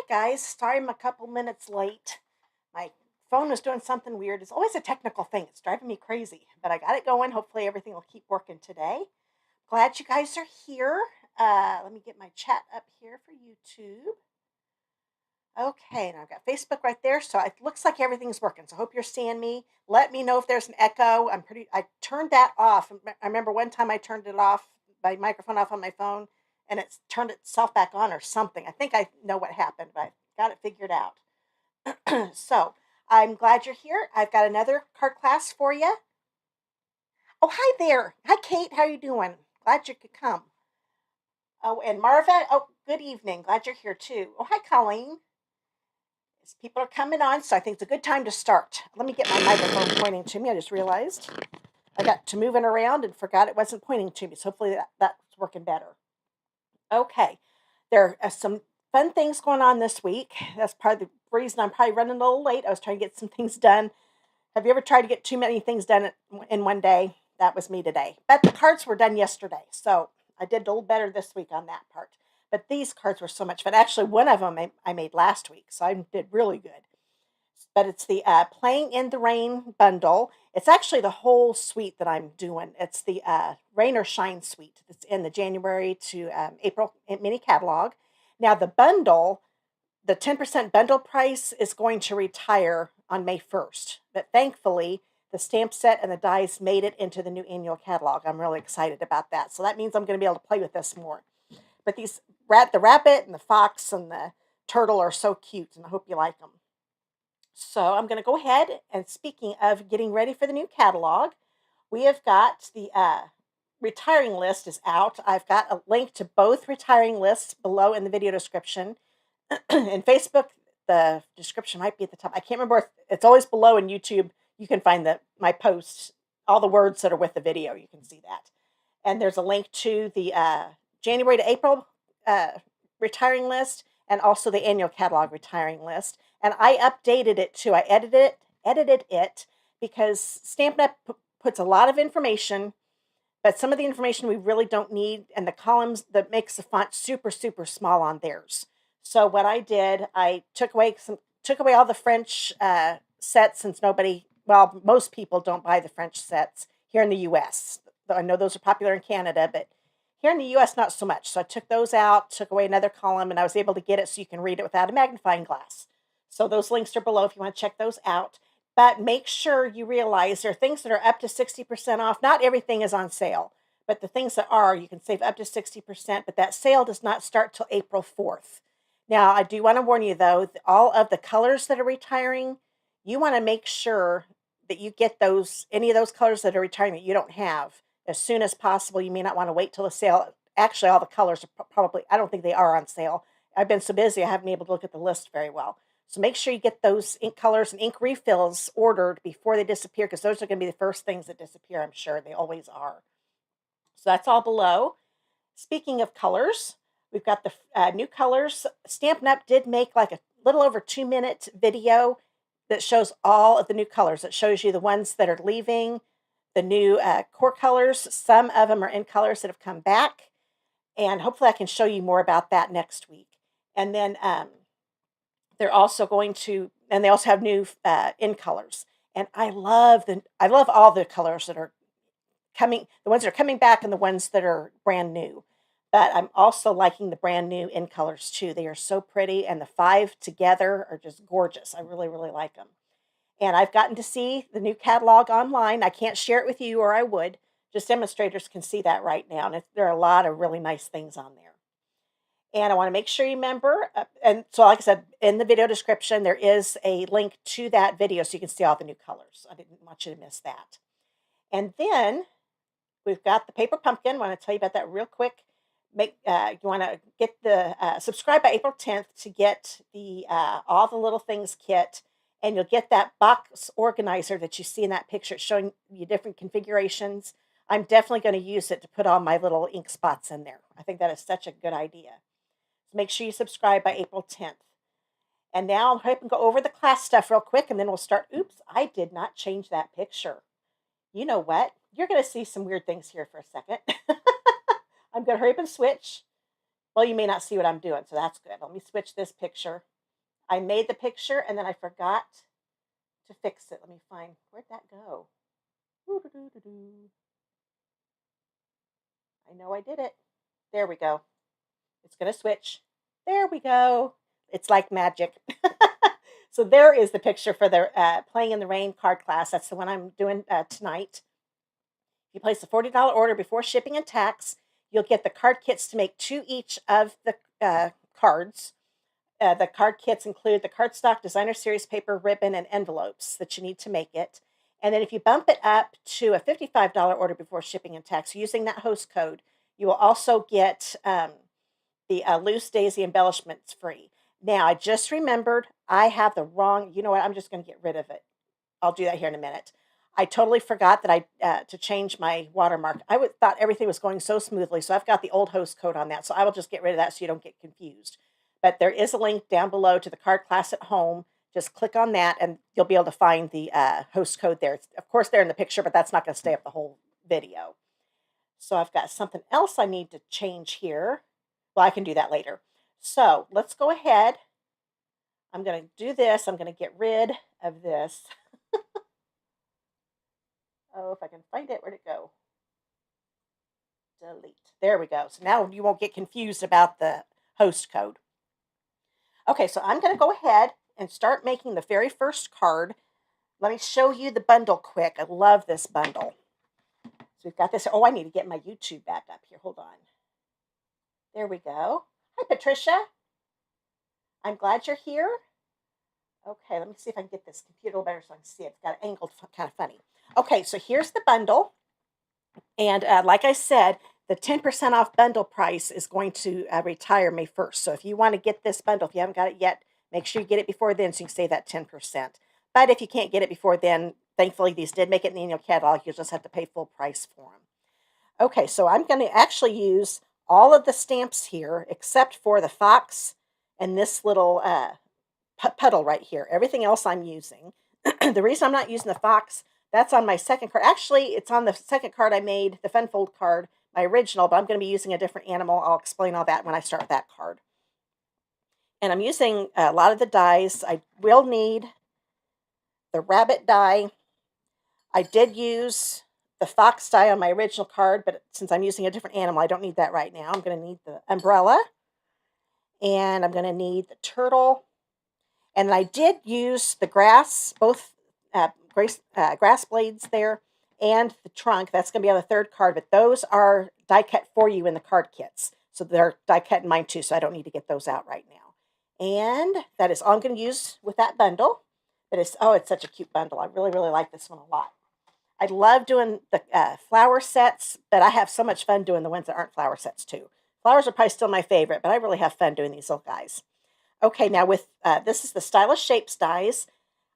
guys, sorry I'm a couple minutes late. My phone was doing something weird. It's always a technical thing. It's driving me crazy, but I got it going. Hopefully everything will keep working today. Glad you guys are here. Let me get my chat up here for YouTube. Okay, and I've got Facebook right there, so it looks like everything's working. So I hope you're seeing me. Let me know if there's an echo. I turned that off. I remember one time I turned it off, my microphone off on my phone, and it's turned itself back on or something. I think I know what happened, but I got it figured out. So I'm glad you're here. I've got another card class for you. Oh, hi there. Hi, Kate. How are you doing? Glad you could come. Oh, and Marva. Oh, good evening. Glad you're here too. Oh, hi, Colleen. As people are coming on, so I think it's a good time to start. Let me get my microphone pointing to me. I just realized I got to moving around and forgot it wasn't pointing to me. So hopefully that's working better. Okay, there are some fun things going on this week. That's part of the reason I'm probably running a little late. I was trying to get some things done. Have you ever tried to get too many things done in one day? That was me today. But the cards were done yesterday, so I did a little better this week on that part. But these cards were so much fun. Actually, one of them I made last week, so I did really good. But it's the Playing in the Rain bundle. It's actually the whole suite that I'm doing. It's the Rain or Shine suite. It's in the January to April mini catalog. Now, the bundle, the 10% bundle price is going to retire on May 1st. But thankfully, the stamp set and the dies made it into the new annual catalog. I'm really excited about that. So that means I'm going to be able to play with this more. But the rabbit and the fox and the turtle are so cute, and I hope you like them. So I'm going to go ahead, and speaking of getting ready for the new catalog, we have got the retiring list is out. I've got a link to both retiring lists below in the video description. In Facebook, the description might be at the top. I can't remember. It's always below in YouTube. You can find my posts, all the words that are with the video. You can see that. And there's a link to the January to April retiring list, and also the annual catalog retiring list. And I updated it too. I edited it because Stampin' Up puts a lot of information, but some of the information we really don't need, and the columns that makes the font super, super small on theirs. So what I did, I took away all the French sets, since most people don't buy the French sets here in the U.S. I know those are popular in Canada, but here in the U.S., not so much. So I took those out, took away another column, and I was able to get it so you can read it without a magnifying glass. So those links are below if you want to check those out. But make sure you realize there are things that are up to 60% off. Not everything is on sale, but the things that are, you can save up to 60%, but that sale does not start till April 4th. Now, I do want to warn you, though, all of the colors that are retiring, you want to make sure that you get any of those colors that are retiring that you don't have as soon as possible. You may not want to wait till the sale. Actually, all the colors are probably, I don't think they are on sale. I've been so busy, I haven't been able to look at the list very well. So make sure you get those ink colors and ink refills ordered before they disappear, because those are going to be the first things that disappear, I'm sure. They always are. So that's all below. Speaking of colors, we've got the new colors. Stampin' Up did make like a little over 2-minute video that shows all of the new colors. It shows you the ones that are leaving, the new core colors. Some of them are in colors that have come back, and hopefully I can show you more about that next week. And then they're also and they also have new in colors. And I love all the colors that are coming, the ones that are coming back and the ones that are brand new. But I'm also liking the brand new in colors too. They are so pretty, and the 5 together are just gorgeous. I really, really like them. And I've gotten to see the new catalog online. I can't share it with you, or I would. Just demonstrators can see that right now. And there are a lot of really nice things on there. And I want to make sure you remember. And so, like I said, in the video description, there is a link to that video so you can see all the new colors. I didn't want you to miss that. And then we've got the paper pumpkin. I want to tell you about that real quick. You want to get the subscribe by April 10th to get the all the little things kit. And you'll get that box organizer that you see in that picture. It's showing you different configurations. I'm definitely going to use it to put all my little ink spots in there. I think that is such a good idea. So make sure you subscribe by April 10th. And now I'll hop and go over the class stuff real quick, and then we'll start. Oops, I did not change that picture. You know what? You're going to see some weird things here for a second. I'm going to hurry up and switch. Well, you may not see what I'm doing, so that's good. Let me switch this picture. I made the picture and then I forgot to fix it. Let me find, where'd that go? I know I did it. There we go. It's going to switch. There we go. It's like magic. So there is the picture for the Playing in the Rain card class. That's the one I'm doing tonight. If you place a $40 order before shipping and tax, you'll get the card kits to make 2 each of the cards. The card kits include the cardstock, designer series paper, ribbon, and envelopes that you need to make it. And then if you bump it up to a $55 order before shipping and tax using that host code, you will also get the Loose Daisy Embellishments free. Now, I just remembered I have the wrong, you know what, I'm just going to get rid of it. I'll do that here in a minute. I totally forgot that I to change my watermark. I thought everything was going so smoothly, so I've got the old host code on that, so I will just get rid of that so you don't get confused. But there is a link down below to the card class at home. Just click on that, and you'll be able to find the host code there. It's, of course, they're in the picture, but that's not going to stay up the whole video. So I've got something else I need to change here. Well, I can do that later. So let's go ahead. I'm going to do this. I'm going to get rid of this. Oh, if I can find it, where'd it go? Delete. There we go. So now you won't get confused about the host code. Okay, so I'm going to go ahead and start making the very first card. Let me show you the bundle quick. I love this bundle. So we've got this. Oh, I need to get my YouTube back up here. Hold on. There we go. Hi, Patricia. I'm glad you're here. Okay, let me see if I can get this computer a little better so I can see it. It's got it angled kind of funny. Okay, so here's the bundle. And like I said, the 10% off bundle price is going to retire May 1st. So if you want to get this bundle, if you haven't got it yet, make sure you get it before then so you can save that 10%. But if you can't get it before then, thankfully these did make it in the annual catalog. You'll just have to pay full price for them. Okay, so I'm going to actually use all of the stamps here except for the fox and this little puddle right here. Everything else I'm using. The reason I'm not using the fox, that's on my second card. Actually, it's on the second card I made, the Fun Fold card, my original, but I'm going to be using a different animal. I'll explain all that when I start that card. And I'm using a lot of the dies. I will need the rabbit die. I did use the fox die on my original card, but since I'm using a different animal, I don't need that right now. I'm going to need the umbrella, and I'm going to need the turtle. And I did use the grass, both grass blades there, and the trunk. That's going to be on the third card, but those are die cut for you in the card kits. So they're die cut in mine too, so I don't need to get those out right now. And that is all I'm going to use with that bundle. But it's such a cute bundle. I really, really like this one a lot. I love doing the flower sets, but I have so much fun doing the ones that aren't flower sets too. Flowers are probably still my favorite, but I really have fun doing these little guys. Okay, now with this is the Stylish Shapes dies.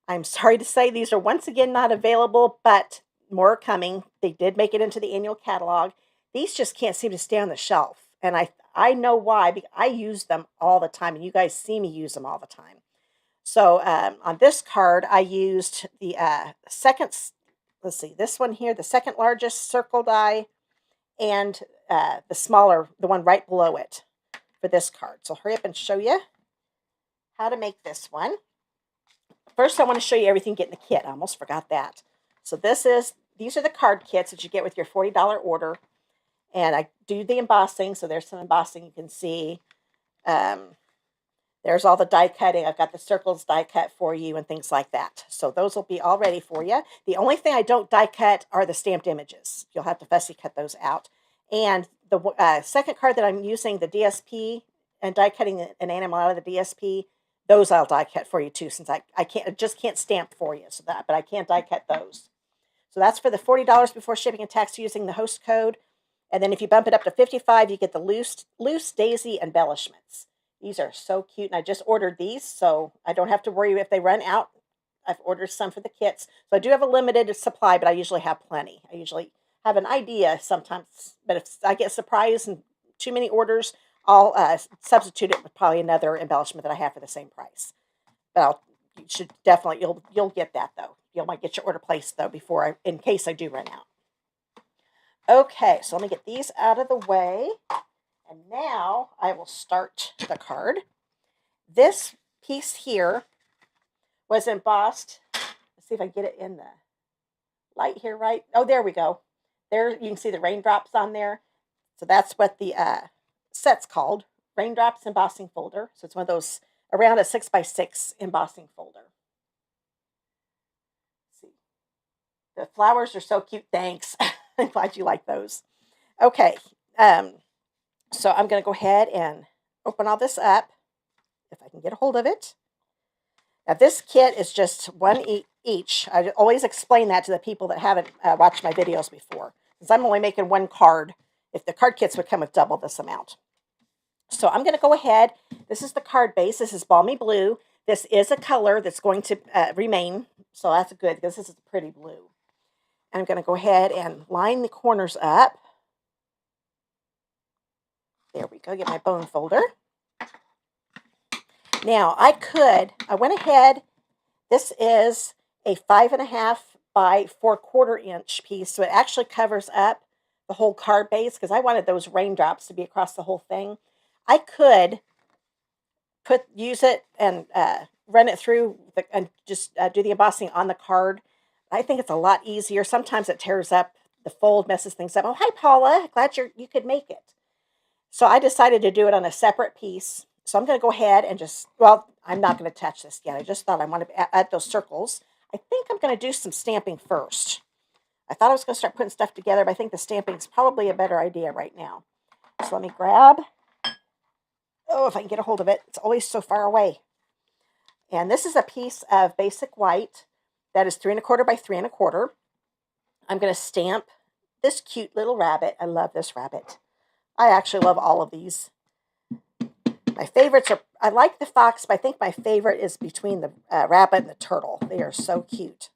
I'm sorry to say these are once again not available, but more are coming. They did make it into the annual catalog. These just can't seem to stay on the shelf, and I know why, because I use them all the time, and you guys see me use them all the time. So on this card, I used the second, let's see, this one here, the second largest circle die, and the smaller, the one right below it for this card. So hurry up and show you how to make this one. First, I want to show you everything you get in the kit. I almost forgot that. So these are the card kits that you get with your $40 order. And I do the embossing, so there's some embossing you can see. There's all the die cutting. I've got the circles die cut for you and things like that. So those will be all ready for you. The only thing I don't die cut are the stamped images. You'll have to fussy cut those out. And the second card that I'm using, the DSP, and die cutting an animal out of the DSP, those I'll die cut for you too, since I just can't stamp for you, but I can't die cut those. So that's for the $40 before shipping and tax using the host code. And then if you bump it up to $55, you get the Loose Daisy Embellishments. These are so cute, and I just ordered these, so I don't have to worry if they run out. I've ordered some for the kits. So I do have a limited supply, but I usually have plenty. I usually have an idea sometimes, but if I get surprised and too many orders, I'll substitute it with probably another embellishment that I have for the same price. But you should definitely, you'll get that though. You might get your order placed though in case I do run out. Okay, so let me get these out of the way. And now I will start the card. This piece here was embossed. Let's see if I get it in the light here right. Oh, there we go. There you can see the raindrops on there. So that's what the set's called, Raindrops Embossing Folder. So it's one of those around a 6x6 embossing folder. Let's see. The flowers are so cute. Thanks. I'm glad you like those. Okay. So I'm going to go ahead and open all this up if I can get a hold of it. Now this kit is just one each. I always explain that to the people that haven't watched my videos before, since I'm only making one card. If the card kits would come with double this amount. So I'm going to go ahead. This is the card base. This is Balmy Blue. This is a color that's going to remain, so that's good because this is a pretty blue. And I'm going to go ahead and line the corners up. There we go. Get my bone folder. Now, I went ahead. This is a 5.5 by 4/4 inch piece, so it actually covers up the whole card base because I wanted those raindrops to be across the whole thing. I could use it and run it through and just do the embossing on the card. I think it's a lot easier. Sometimes it tears up the fold, messes things up. Oh, hi, Paula. Glad you could make it. So I decided to do it on a separate piece. So I'm going to go ahead and I'm not going to touch this yet. I just thought I wanted to add those circles. I think I'm going to do some stamping first. I thought I was going to start putting stuff together, but I think the stamping is probably a better idea right now. So let me grab, if I can get a hold of it. It's always so far away. And this is a piece of basic white that is 3 1/4 by 3 1/4. I'm going to stamp this cute little rabbit. I love this rabbit. I actually love all of these. My favorites are, I like the fox, but I think my favorite is between the rabbit and the turtle. They are so cute.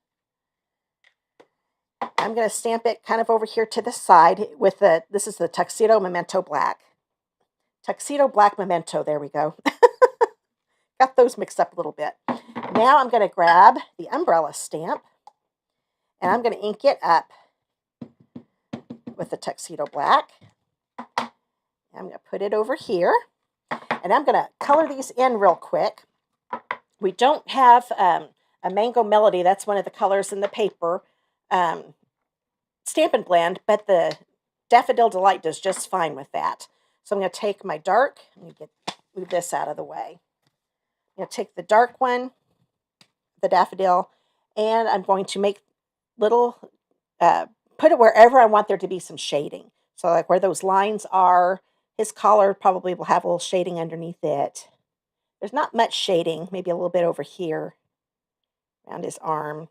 I'm going to stamp it kind of over here to the side with this is the Tuxedo Memento Black. Tuxedo Black Memento, there we go. Got those mixed up a little bit. Now I'm going to grab the umbrella stamp, and I'm going to ink it up with the Tuxedo Black. I'm going to put it over here. And I'm going to color these in real quick. We don't have a Mango Melody. That's one of the colors in the paper. Stampin' Blend, but the Daffodil Delight does just fine with that. So I'm going to take my dark. Let me move this out of the way. I'm going to take the dark one, the Daffodil, and I'm going to make little, put it wherever I want there to be some shading. So like where those lines are. His collar probably will have a little shading underneath it. There's not much shading, maybe a little bit over here around his arm.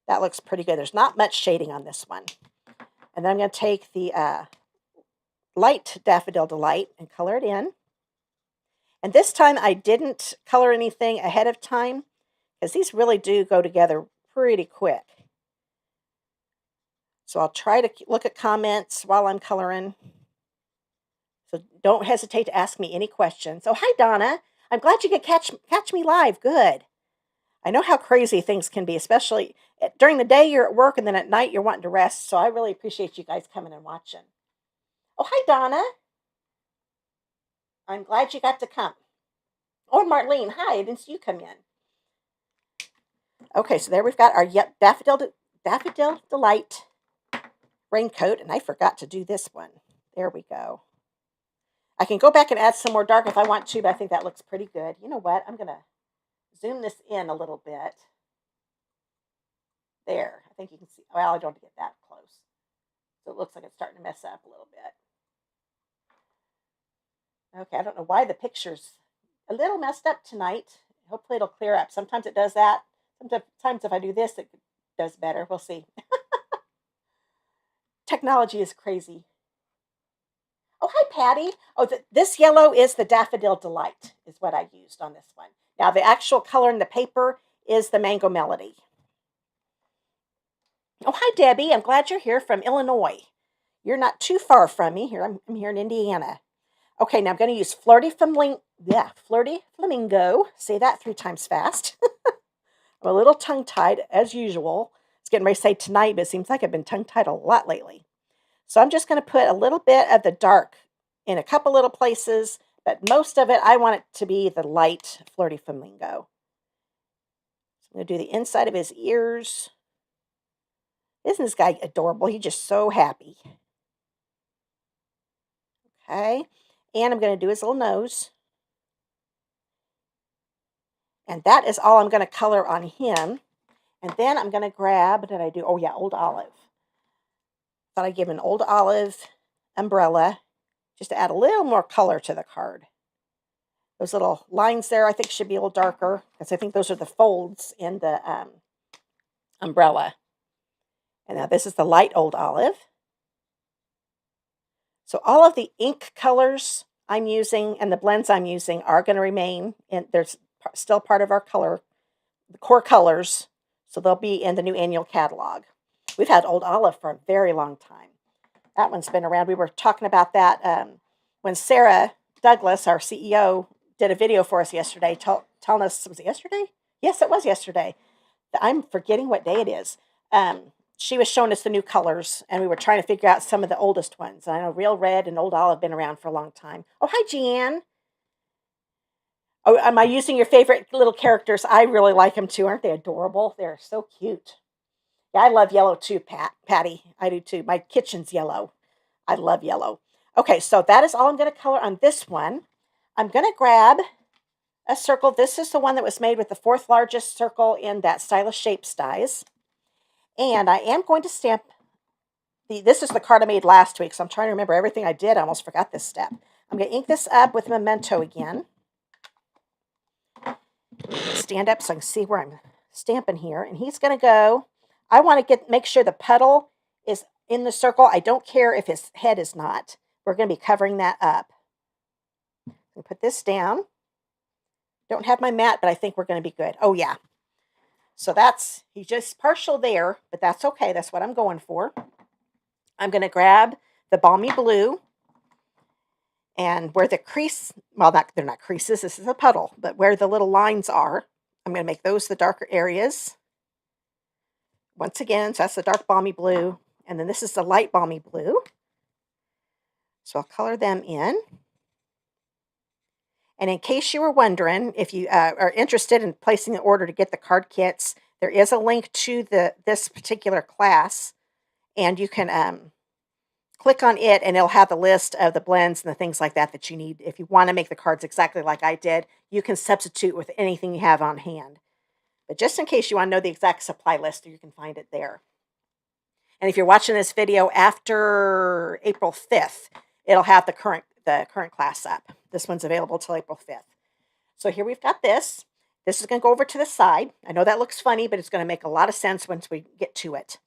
That looks pretty good. There's not much shading on this one. And then I'm going to take the light Daffodil Delight and color it in. And this time I didn't color anything ahead of time because these really do go together pretty quick. So I'll try to look at comments while I'm coloring. So don't hesitate to ask me any questions. Oh, hi, Donna. I'm glad you could catch me live. Good. I know how crazy things can be, especially during the day you're at work and then at night you're wanting to rest. So I really appreciate you guys coming and watching. Oh, hi, Donna. I'm glad you got to come. Oh, Marlene, hi. I didn't see you come in. Okay, so there we've got our Daffodil Delight raincoat. And I forgot to do this one. There we go. I can go back and add some more dark if I want to, but I think that looks pretty good. You know what? I'm going to zoom this in a little bit. There. I think you can see. Well, I don't want to get that close. So it looks like it's starting to mess up a little bit. Okay, I don't know why the picture's a little messed up tonight. Hopefully it'll clear up. Sometimes it does that. Sometimes if I do this, it does better. We'll see. Technology is crazy. Oh, hi, Patty. Oh, this yellow is the Daffodil Delight, is what I used on this one. Now, the actual color in the paper is the Mango Melody. Oh, hi, Debbie. I'm glad you're here from Illinois. You're not too far from me. Here, I'm here in Indiana. Okay, now I'm going to use Flirty Flamingo. Say that 3 times fast. I'm a little tongue-tied, as usual. I was getting ready to say tonight, but it seems like I've been tongue-tied a lot lately. So I'm just going to put a little bit of the dark in a couple little places, But most of it, I want it to be the light Flirty Flamingo. So I'm going to do the inside of his ears. Isn't this guy adorable? He's just so happy. Okay. And I'm going to do his little nose. And that is all I'm going to color on him. And then I'm going to grab, what did I do? Oh, yeah, Old Olive. Thought I'd give an Old Olive umbrella just to add a little more color to the card. Those little lines there, I think, should be a little darker because I think those are the folds in the umbrella. And now this is the light Old Olive. So all of the ink colors I'm using and the blends I'm using are going to remain, and there's still part of our color, the core colors, so they'll be in the new annual catalog. We've had Old Olive for a very long time. That one's been around. We were talking about that when Sarah Douglas, our CEO, did a video for us yesterday, telling us, was it yesterday? Yes, it was yesterday. I'm forgetting what day it is. She was showing us the new colors, and we were trying to figure out some of the oldest ones. I know Real Red and Old Olive have been around for a long time. Oh, hi, Jeanne. Oh, am I using your favorite little characters? I really like them, too. Aren't they adorable? They're so cute. Yeah, I love yellow, too, Patty. I do, too. My kitchen's yellow. I love yellow. Okay, so that is all I'm going to color on this one. I'm going to grab a circle. This is the one that was made with the 4th largest circle in that Stylish Shapes dies. And I am going to stamp this is the card I made last week, so I'm trying to remember everything I did. I almost forgot this step. I'm going to ink this up with Memento again. Stand up so I can see where I'm stamping here. And he's going to go, I want to make sure the puddle is in the circle. I don't care if his head is not. We're going to be covering that up. I'm put this down. Don't have my mat, but I think we're going to be good. Oh, yeah. So he's just partial there, but that's okay. That's what I'm going for. I'm going to grab the Balmy Blue, and where the crease, well, they're not creases, this is a puddle, but where the little lines are, I'm going to make those the darker areas. Once again, so that's the dark Balmy Blue, and then this is the light Balmy Blue. So I'll color them in. And in case you were wondering, if you are interested in placing an order to get the card kits, there is a link to this particular class, and you can click on it, and it'll have the list of the blends and the things like that you need. If you want to make the cards exactly like I did, you can substitute with anything you have on hand. But just in case you want to know the exact supply list, you can find it there. And if you're watching this video after April 5th, it'll have the current class up. This one's available till April 5th. So here we've got this. This is going to go over to the side. I know that looks funny, but it's going to make a lot of sense once we get to it.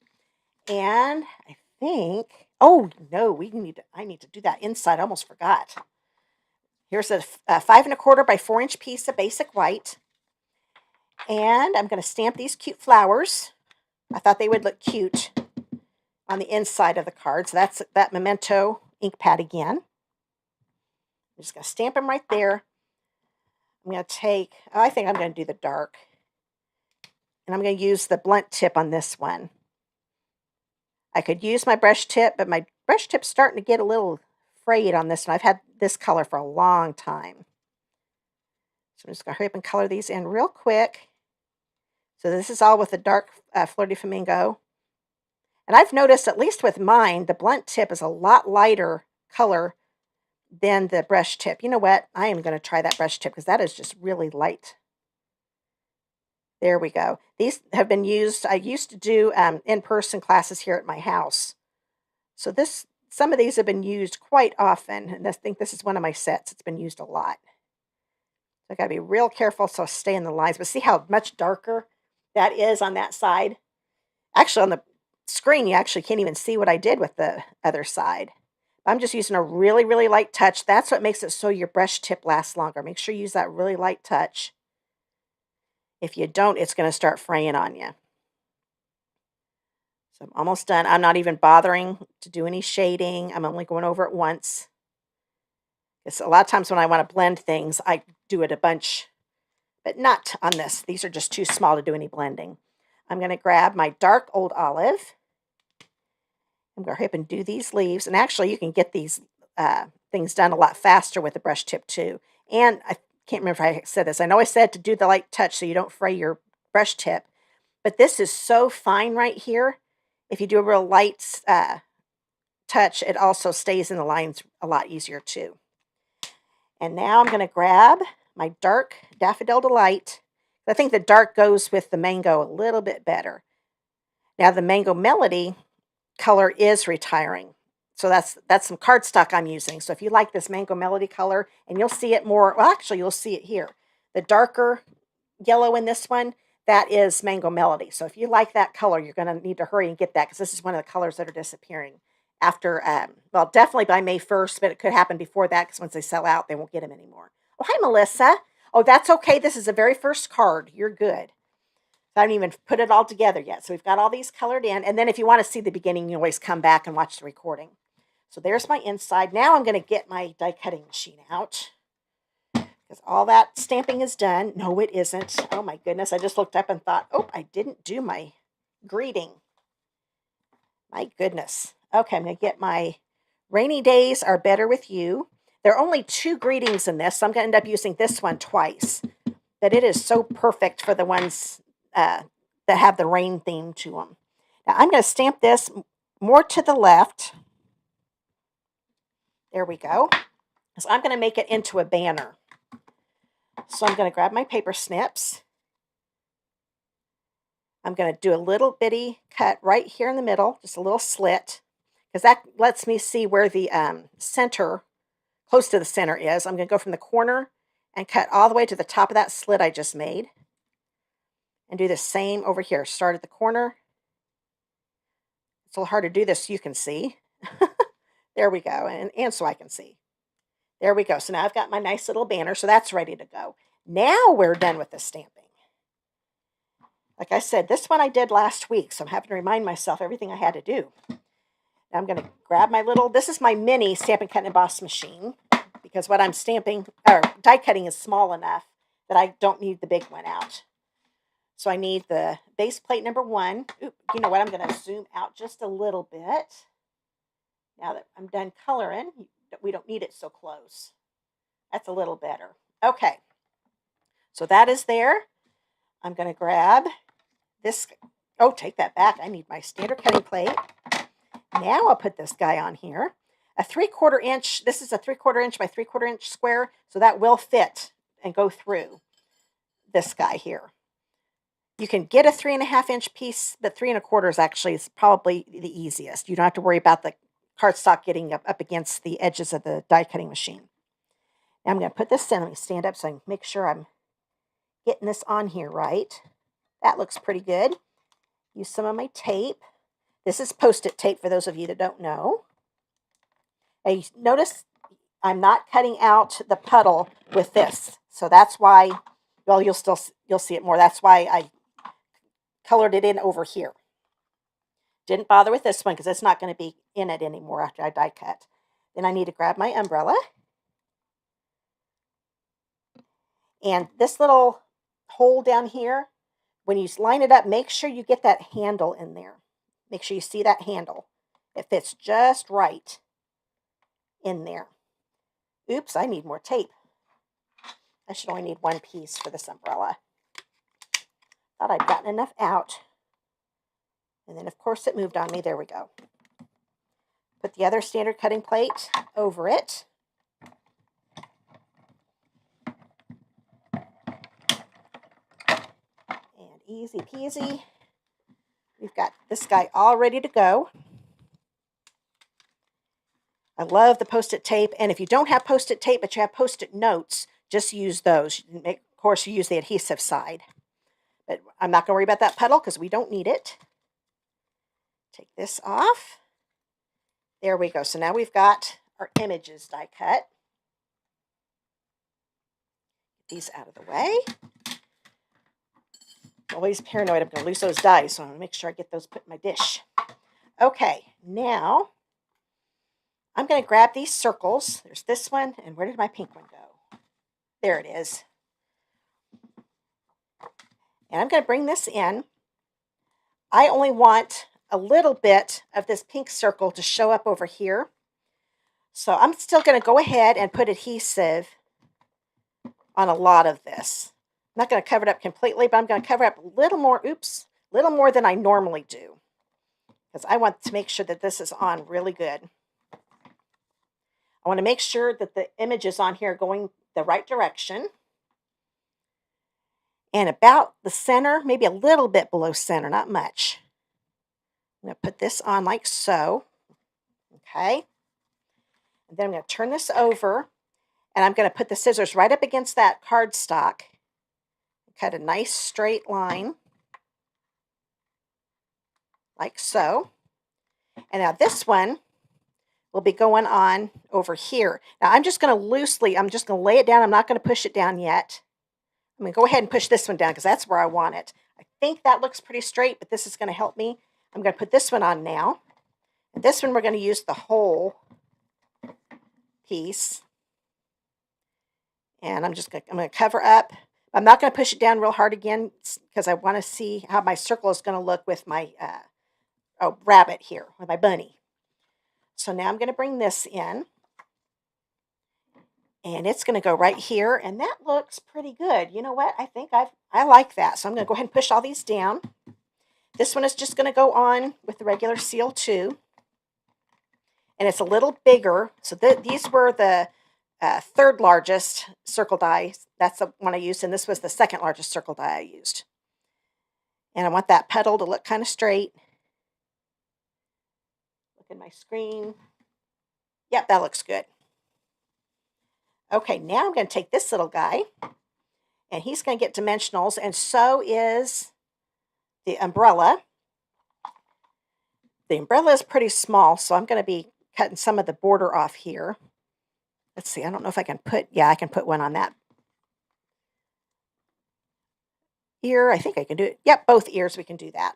And I think, oh no, I need to do that inside. I almost forgot. Here's a 5 1/4 by 4 inch piece of basic white. And I'm going to stamp these cute flowers. I thought they would look cute on the inside of the card. So that's that Memento ink pad again. I'm just going to stamp them right there. I'm going to I think I'm going to do the dark. And I'm going to use the blunt tip on this one. I could use my brush tip, but my brush tip's starting to get a little frayed on this one. I've had this color for a long time. So I'm just going to hurry up and color these in real quick. So this is all with the dark Flirty Flamingo. And I've noticed, at least with mine, the blunt tip is a lot lighter color than the brush tip. You know what? I am going to try that brush tip because that is just really light. There we go. These have been used. I used to do in-person classes here at my house. So some of these have been used quite often. And I think this is one of my sets. It's been used a lot. So I got to be real careful so I stay in the lines. But see how much darker that is on that side? Actually, on the screen, you actually can't even see what I did with the other side. I'm just using a really, really light touch. That's what makes it so your brush tip lasts longer. Make sure you use that really light touch. If you don't, it's going to start fraying on you. So I'm almost done. I'm not even bothering to do any shading. I'm only going over it once. Because a lot of times when I want to blend things, I do it a bunch. But not on this. These are just too small to do any blending. I'm going to grab my dark Old Olive. I'm going to hurry up and do these leaves. And actually, you can get these things done a lot faster with the brush tip too. And I can't remember if I said this. I know I said to do the light touch so you don't fray your brush tip, but this is so fine right here. If you do a real light touch, it also stays in the lines a lot easier too. And now I'm going to grab my dark Daffodil Delight. I think the dark goes with the mango a little bit better. Now the Mango Melody color is retiring. So that's some cardstock I'm using. So if you like this Mango Melody color, and you'll see it more, well, actually, you'll see it here. The darker yellow in this one, that is Mango Melody. So if you like that color, you're going to need to hurry and get that because this is one of the colors that are disappearing after, well, definitely by May 1st, but it could happen before that because once they sell out, they won't get them anymore. Oh, hi, Melissa. Oh, that's okay. This is the very first card. You're good. I haven't even put it all together yet. So we've got all these colored in. And then if you want to see the beginning, you always come back and watch the recording. So there's my inside. Now I'm going to get my die cutting machine out because all that stamping is done. No, it isn't. Oh my goodness. I just looked up and thought, oh, I didn't do my greeting. My goodness. Okay, I'm going to get my Rainy Days Are Better With You. There are only 2 greetings in this, so I'm going to end up using this one twice. But it is so perfect for the ones that have the rain theme to them. Now I'm going to stamp this more to the left. There we go. So I'm going to make it into a banner. So I'm going to grab my paper snips. I'm going to do a little bitty cut right here in the middle, just a little slit, because that lets me see where the center, close to the center is. I'm going to go from the corner and cut all the way to the top of that slit I just made. And do the same over here. Start at the corner. It's a little hard to do this so you can see. There we go. And so I can see. There we go. So now I've got my nice little banner. So that's ready to go. Now we're done with the stamping. Like I said, this one I did last week. So I'm having to remind myself everything I had to do. Now I'm going to grab my little, this is my mini Stampin' Cut and Emboss machine. Because what I'm stamping, or die cutting is small enough that I don't need the big one out. So I need the base plate number 1. Oop, you know what? I'm going to zoom out just a little bit. Now that I'm done coloring, we don't need it so close. That's a little better. Okay. So that is there. I'm going to grab this. Oh, take that back. I need my standard cutting plate. Now I'll put this guy on here. A 3/4 inch. This is a 3/4 inch by 3/4 inch square. So that will fit and go through this guy here. You can get a 3.5 inch piece, but 3 1/4 is actually probably the easiest. You don't have to worry about the cardstock getting up against the edges of the die cutting machine. Now I'm going to put this in. Let me stand up so I can make sure I'm getting this on here right. That looks pretty good. Use some of my tape. This is Post-it tape for those of you that don't know. Now you notice I'm not cutting out the puddle with this. So that's why, well, you'll see it more. That's why I colored it in over here. Didn't bother with this one because it's not going to be in it anymore after I die cut. Then I need to grab my umbrella. And this little hole down here, when you line it up, make sure you get that handle in there. Make sure you see that handle. It fits just right in there. Oops, I need more tape. I should only need 1 piece for this umbrella. Thought I'd gotten enough out. And then, of course, it moved on me. There we go. Put the other standard cutting plate over it. And easy peasy. We've got this guy all ready to go. I love the Post-it tape. And if you don't have Post-it tape, but you have Post-it notes, just use those. Of course, you use the adhesive side. But I'm not going to worry about that puddle because we don't need it. Take this off. There we go. So now we've got our images die cut. Get these out of the way. Always paranoid I'm going to lose those dies, so I'm going to make sure I get those put in my dish. Okay, now I'm going to grab these circles. There's this one, and where did my pink one go? There it is. And I'm going to bring this in. I only want a little bit of this pink circle to show up over here. So I'm still going to go ahead and put adhesive on a lot of this. I'm not going to cover it up completely, but I'm going to cover up a little more, a little more than I normally do, because I want to make sure that this is on really good. I want to make sure that the images on here are going the right direction. And about the center, maybe a little bit below center, not much. I'm going to put this on like so. Okay. And then I'm going to turn this over, and I'm going to put the scissors right up against that cardstock. Cut a nice straight line, like so. And now this one will be going on over here. Now I'm just going to lay it down. I'm not going to push it down yet. I'm going to go ahead and push this one down because that's where I want it. I think that looks pretty straight, but this is going to help me. I'm going to put this one on now. And this one we're going to use the whole piece. And I'm going to cover up. I'm not going to push it down real hard again because I want to see how my circle is going to look with my rabbit here, with my bunny. So now I'm going to bring this in. And it's going to go right here. And that looks pretty good. You know what? I think I like that. So I'm going to go ahead and push all these down. This one is just going to go on with the regular seal too. And it's a little bigger. So these were the third largest circle die. That's the one I used. And this was the second largest circle die I used. And I want that petal to look kind of straight. Look at my screen. Yep, that looks good. Okay, now I'm going to take this little guy, and he's going to get dimensionals, and so is the umbrella. The umbrella is pretty small, so I'm going to be cutting some of the border off here. Let's see, I don't know if I can I can put one on that ear. I think I can do it. Yep, both ears we can do that.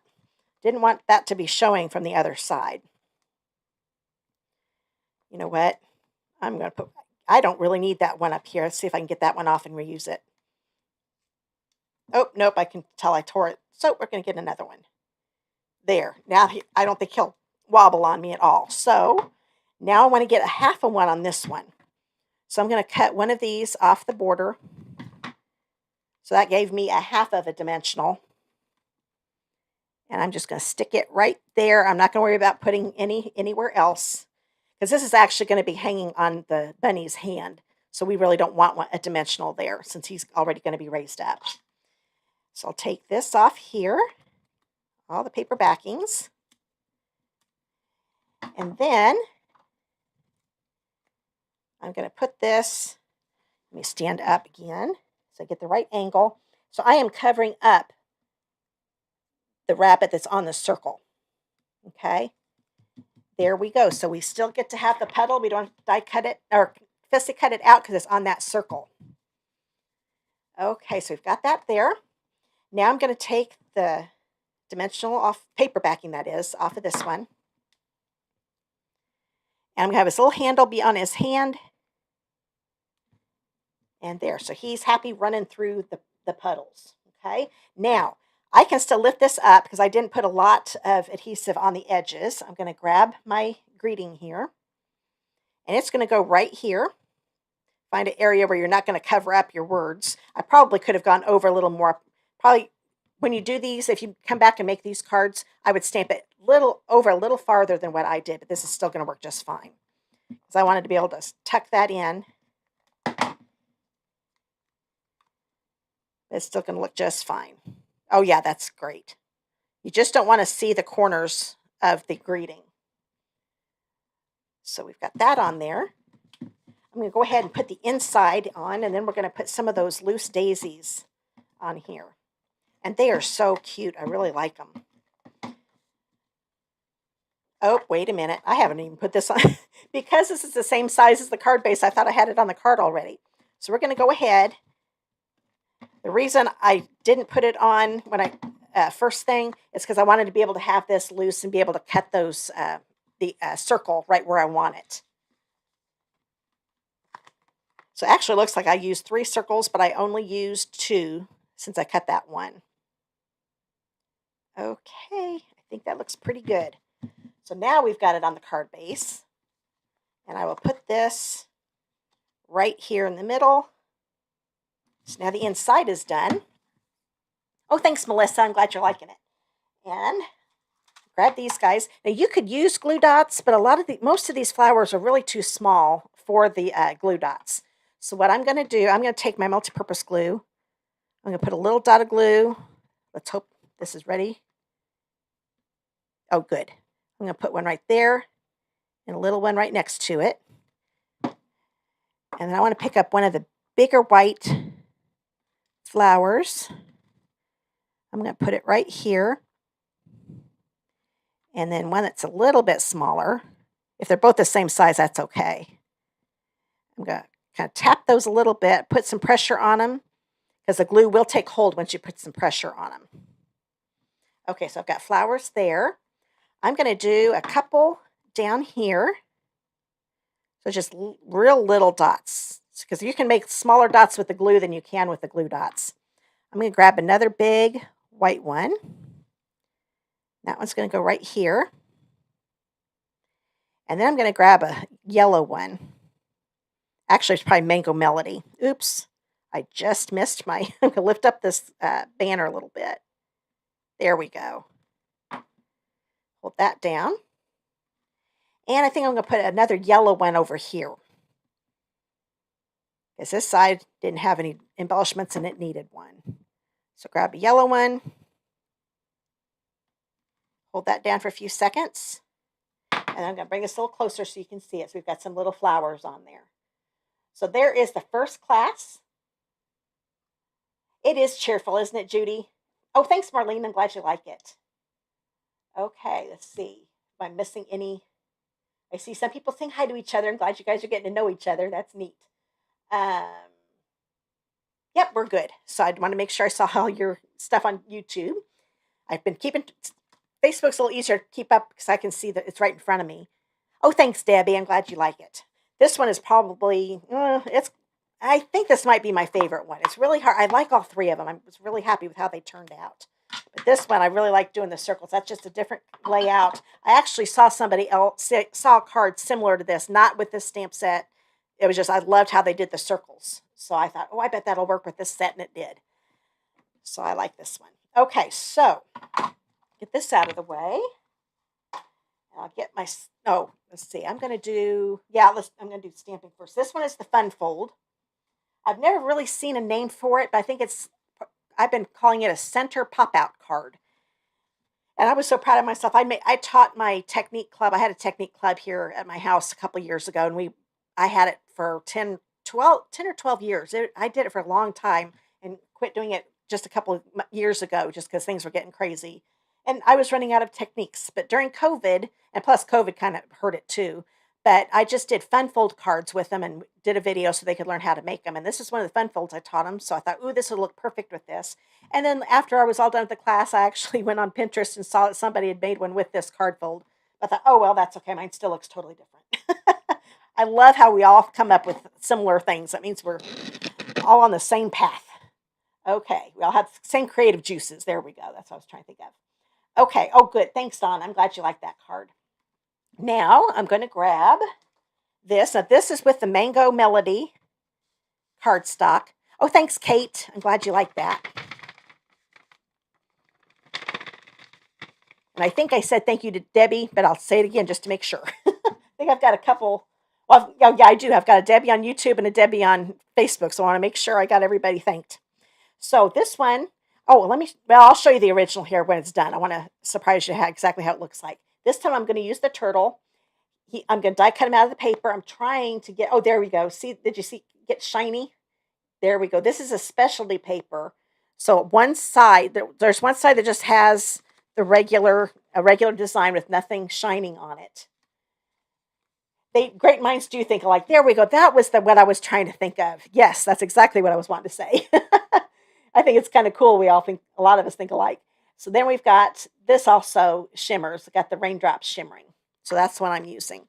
Didn't want that to be showing from the other side. You know what? I'm going to put... I don't really need that one up here. Let's see if I can get that one off and reuse it. Oh, nope, I can tell I tore it. So we're going to get another one. There. Now I don't think he'll wobble on me at all. So now I want to get a half of one on this one. So I'm going to cut one of these off the border. So that gave me a half of a dimensional. And I'm just going to stick it right there. I'm not going to worry about putting anywhere else, because this is actually going to be hanging on the bunny's hand. So we really don't want a dimensional there since he's already going to be raised up. So I'll take this off here, all the paper backings. And then I'm going to put this, let me stand up again so I get the right angle. So I am covering up the rabbit that's on the circle. Okay. There we go. So we still get to have the petal. We don't die cut it or fussy cut it out because it's on that circle. Okay, so we've got that there. Now I'm going to take the dimensional off, paper backing that is, off of this one. And I'm going to have his little handle be on his hand. And there. So he's happy running through the puddles. Okay. Now, I can still lift this up because I didn't put a lot of adhesive on the edges. I'm going to grab my greeting here, and it's going to go right here. Find an area where you're not going to cover up your words. I probably could have gone over a little more. Probably when you do these, if you come back and make these cards, I would stamp it a little farther than what I did, but this is still going to work just fine because I wanted to be able to tuck that in. It's still going to look just fine. Oh, yeah, that's great. You just don't want to see the corners of the greeting. So we've got that on there. I'm going to go ahead and put the inside on, and then we're going to put some of those loose daisies on here. And they are so cute. I really like them. Oh, wait a minute. I haven't even put this on. Because this is the same size as the card base, I thought I had it on the card already. So we're going to go ahead. The reason I didn't put it on when I first thing is because I wanted to be able to have this loose and be able to cut those the circle right where I want it. So it actually looks like I used 3 circles, but I only used 2 since I cut that one. Okay, I think that looks pretty good. So now we've got it on the card base. And I will put this right here in the middle. So now the inside is done. Oh, thanks, Melissa. I'm glad you're liking it. And grab these guys. Now you could use glue dots, but most of these flowers are really too small for the glue dots. So what I'm going to do, I'm going to take my multi-purpose glue. I'm going to put a little dot of glue. Let's hope this is ready. Oh, good. I'm going to put one right there and a little one right next to it. And then I want to pick up one of the bigger white flowers. I'm going to put it right here. And then one that's a little bit smaller. If they're both the same size, that's okay. I'm going to kind of tap those a little bit, put some pressure on them, because the glue will take hold once you put some pressure on them. Okay, so I've got flowers there. I'm going to do a couple down here. So just real little dots, because you can make smaller dots with the glue than you can with the glue dots. I'm going to grab another big white one. That one's going to go right here. And then I'm going to grab a yellow one. Actually, it's probably Mango Melody. Oops, I just missed my... I'm going to lift up this banner a little bit. There we go. Hold that down. And I think I'm going to put another yellow one over here, because this side didn't have any embellishments and it needed one. So grab a yellow one. Hold that down for a few seconds. And I'm going to bring this a little closer so you can see it. So we've got some little flowers on there. So there is the first class. It is cheerful, isn't it, Judy? Oh, thanks, Marlene. I'm glad you like it. Okay, let's see. Am I missing any? I see some people saying hi to each other. I'm glad you guys are getting to know each other. That's neat. Yep, we're good. So I want to make sure I saw all your stuff on YouTube. I've been keeping... Facebook's a little easier to keep up because I can see that it's right in front of me. Oh, thanks, Debbie. I'm glad you like it. This one is probably... I think this might be my favorite one. It's really hard. I like all three of them. I was really happy with how they turned out. But this one, I really like doing the circles. That's just a different layout. I actually saw somebody else, saw a card similar to this, not with this stamp set. It was just, I loved how they did the circles. So I thought, oh, I bet that'll work with this set, and it did. So I like this one. Okay, so get this out of the way. I'll get my, oh, let's see. I'm going to do, I'm going to do stamping first. This one is the Fun Fold. I've never really seen a name for it, but I think I've been calling it a center pop-out card. And I was so proud of myself. I taught my technique club. I had a technique club here at my house a couple years ago, and I had it for 10 or 12 years. I did it for a long time and quit doing it just a couple of years ago just because things were getting crazy. And I was running out of techniques. But during COVID, and plus COVID kind of hurt it too, but I just did fun fold cards with them and did a video so they could learn how to make them. And this is one of the fun folds I taught them. So I thought, ooh, this would look perfect with this. And then after I was all done with the class, I actually went on Pinterest and saw that somebody had made one with this card fold. I thought, oh, well, that's okay. Mine still looks totally different. I love how we all come up with similar things. That means we're all on the same path. Okay, we all have the same creative juices. There we go. That's what I was trying to think of. Okay, oh, good. Thanks, Dawn. I'm glad you like that card. Now, I'm going to grab this. Now, this is with the Mango Melody cardstock. Oh, thanks, Kate. I'm glad you like that. And I think I said thank you to Debbie, but I'll say it again just to make sure. I think I've got a couple. Well, yeah, I do. I've got a Debbie on YouTube and a Debbie on Facebook, so I want to make sure I got everybody thanked. So this one, I'll show you the original here when it's done. I want to surprise you exactly how it looks like. This time I'm going to use the turtle. I'm going to die cut him out of the paper. I'm trying to get, oh, there we go. See, did you see, get shiny? There we go. This is a specialty paper. So one side, there's one side that just has a regular design with nothing shining on it. Great minds do think alike. There we go. That was what I was trying to think of. Yes, that's exactly what I was wanting to say. I think it's kind of cool. A lot of us think alike. So then we've got this also shimmers. I've got the Raindrops shimmering. So that's what I'm using.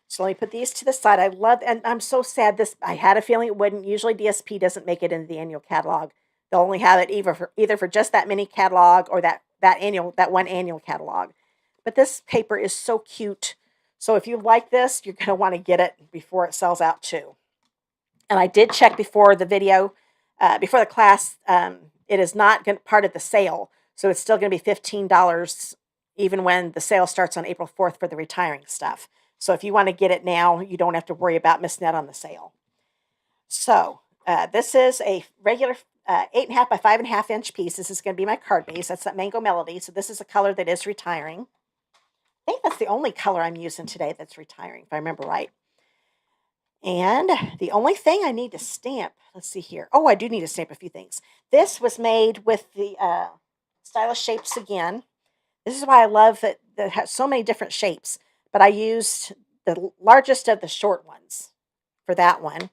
So let me put these to the side. And I'm so sad I had a feeling it wouldn't. Usually DSP doesn't make it into the annual catalog. They'll only have it either for just that mini catalog or that one annual catalog. But this paper is so cute. So if you like this, you're going to want to get it before it sells out too. And I did check before the video, before the class, it is not part of the sale. So it's still going to be $15 even when the sale starts on April 4th for the retiring stuff. So if you want to get it now, you don't have to worry about missing out on the sale. So this is a regular 8.5 by 5.5 inch piece. This is going to be my card base. That's that Mango Melody. So this is a color that is retiring. I think that's the only color I'm using today that's retiring, if I remember right. And the only thing I need to stamp, let's see here. Oh, I do need to stamp a few things. This was made with the Stylish Shapes again. This is why I love that it has so many different shapes. But I used the largest of the short ones for that one.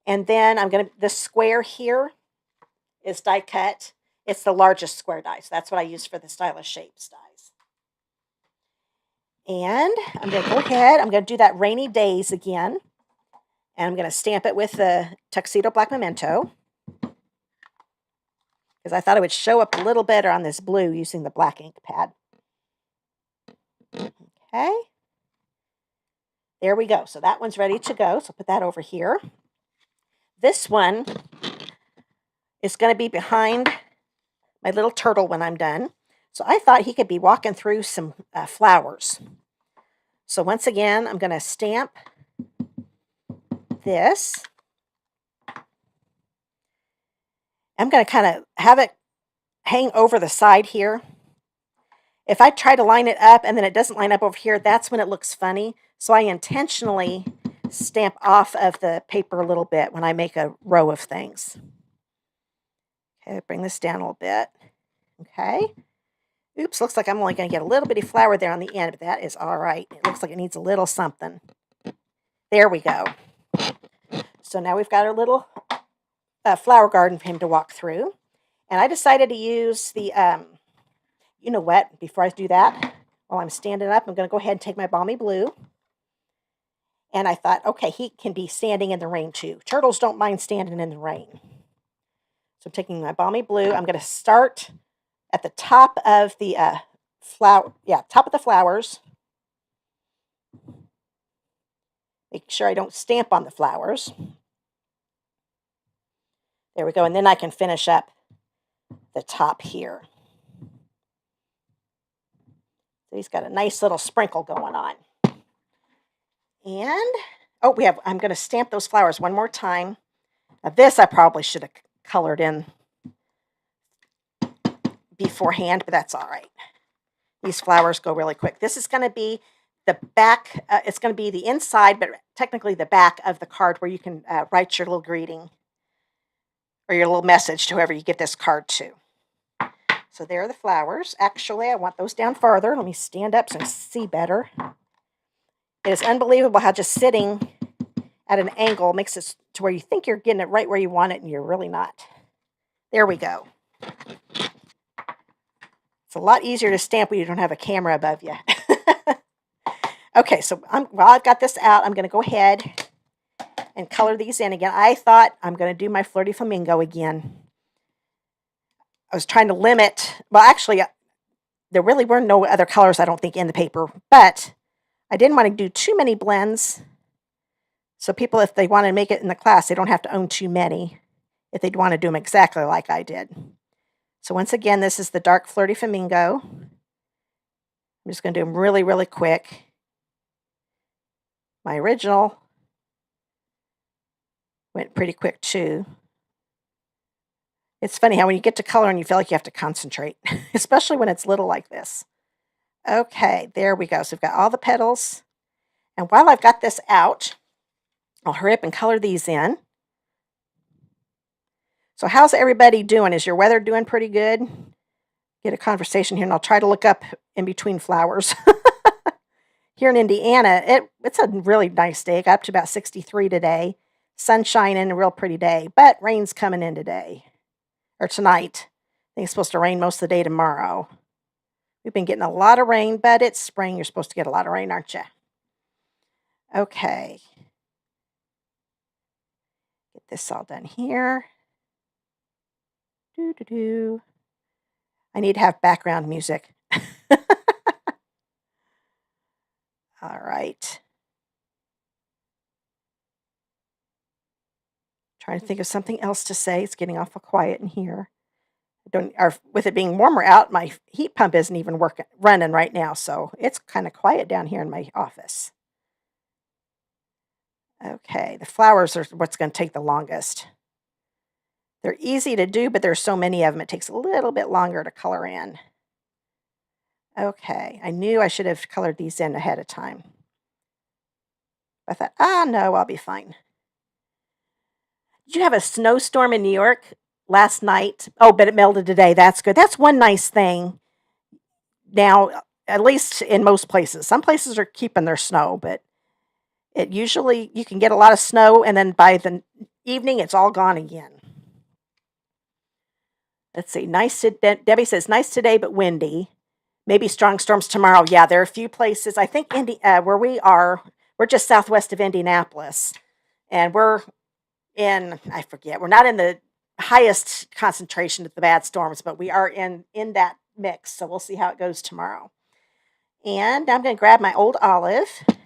And then this square here is die cut. It's the largest square die. So that's what I use for the Stylish Shapes dies. And I'm going to go ahead. I'm going to do that Rainy Days again. And I'm going to stamp it with the Tuxedo Black Memento. Because I thought it would show up a little better on this blue using the black ink pad. Okay. There we go. So that one's ready to go. So put that over here. This one is going to be behind my little turtle when I'm done. So I thought he could be walking through some flowers. So once again, I'm going to stamp this. I'm going to kind of have it hang over the side here. If I try to line it up and then it doesn't line up over here, that's when it looks funny. So I intentionally stamp off of the paper a little bit when I make a row of things. Okay, bring this down a little bit. Okay. Oops, looks like I'm only going to get a little bitty flower there on the end, but that is all right. It looks like it needs a little something. There we go. So now we've got our little flower garden for him to walk through. And I decided to use the, you know what, before I do that, while I'm standing up, I'm going to go ahead and take my Balmy Blue. And I thought, okay, he can be standing in the rain too. Turtles don't mind standing in the rain. So I'm taking my Balmy Blue. I'm going to start at the top of the top of the flowers. Make sure I don't stamp on the flowers. There we go. And then I can finish up the top here. So he's got a nice little sprinkle going on. And, I'm going to stamp those flowers one more time. Now this I probably should have colored in beforehand, but that's all right. These flowers go really quick. This is going to be the back. It's going to be the inside, but technically the back of the card where you can write your little greeting or your little message to whoever you give this card to. So there are the flowers. Actually, I want those down farther. Let me stand up so I can see better. It is unbelievable how just sitting at an angle makes it to where you think you're getting it right where you want it, and you're really not. There we go. It's a lot easier to stamp when you don't have a camera above you. Okay, so while I've got this out, I'm going to go ahead and color these in again. I thought I'm going to do my Flirty Flamingo again. I was trying to limit, well, actually, there really were no other colors, I don't think, in the paper, but I didn't want to do too many blends. So people, if they want to make it in the class, they don't have to own too many if they'd want to do them exactly like I did. So once again, this is the dark Flirty Flamingo. I'm just going to do them really, really quick. My original went pretty quick too. It's funny how when you get to color and you feel like you have to concentrate, especially when it's little like this. Okay, there we go. So we've got all the petals. And while I've got this out, I'll hurry up and color these in. So how's everybody doing? Is your weather doing pretty good? Get a conversation here, and I'll try to look up in between flowers. Here in Indiana, it's a really nice day. It got up to about 63 today. Sun shining, a real pretty day, but rain's coming in today, or tonight. I think it's supposed to rain most of the day tomorrow. We've been getting a lot of rain, but it's spring. You're supposed to get a lot of rain, aren't you? Okay. Get this all done here. Doo-doo-doo. I need to have background music. All right. Trying to think of something else to say. It's getting awful quiet in here. With it being warmer out, my heat pump isn't even running right now, so it's kind of quiet down here in my office. Okay, the flowers are what's going to take the longest. They're easy to do, but there's so many of them, it takes a little bit longer to color in. Okay, I knew I should have colored these in ahead of time. I thought, no, I'll be fine. Did you have a snowstorm in New York last night? Oh, but it melted today. That's good. That's one nice thing. Now, at least in most places. Some places are keeping their snow, but it usually, you can get a lot of snow, and then by the evening, it's all gone again. Let's see. Debbie says, nice today, but windy. Maybe strong storms tomorrow. Yeah, there are a few places. I think where we are, we're just southwest of Indianapolis, and we're I forget, we're not in the highest concentration of the bad storms, but we are in that mix. So we'll see how it goes tomorrow. And I'm going to grab my old olive. There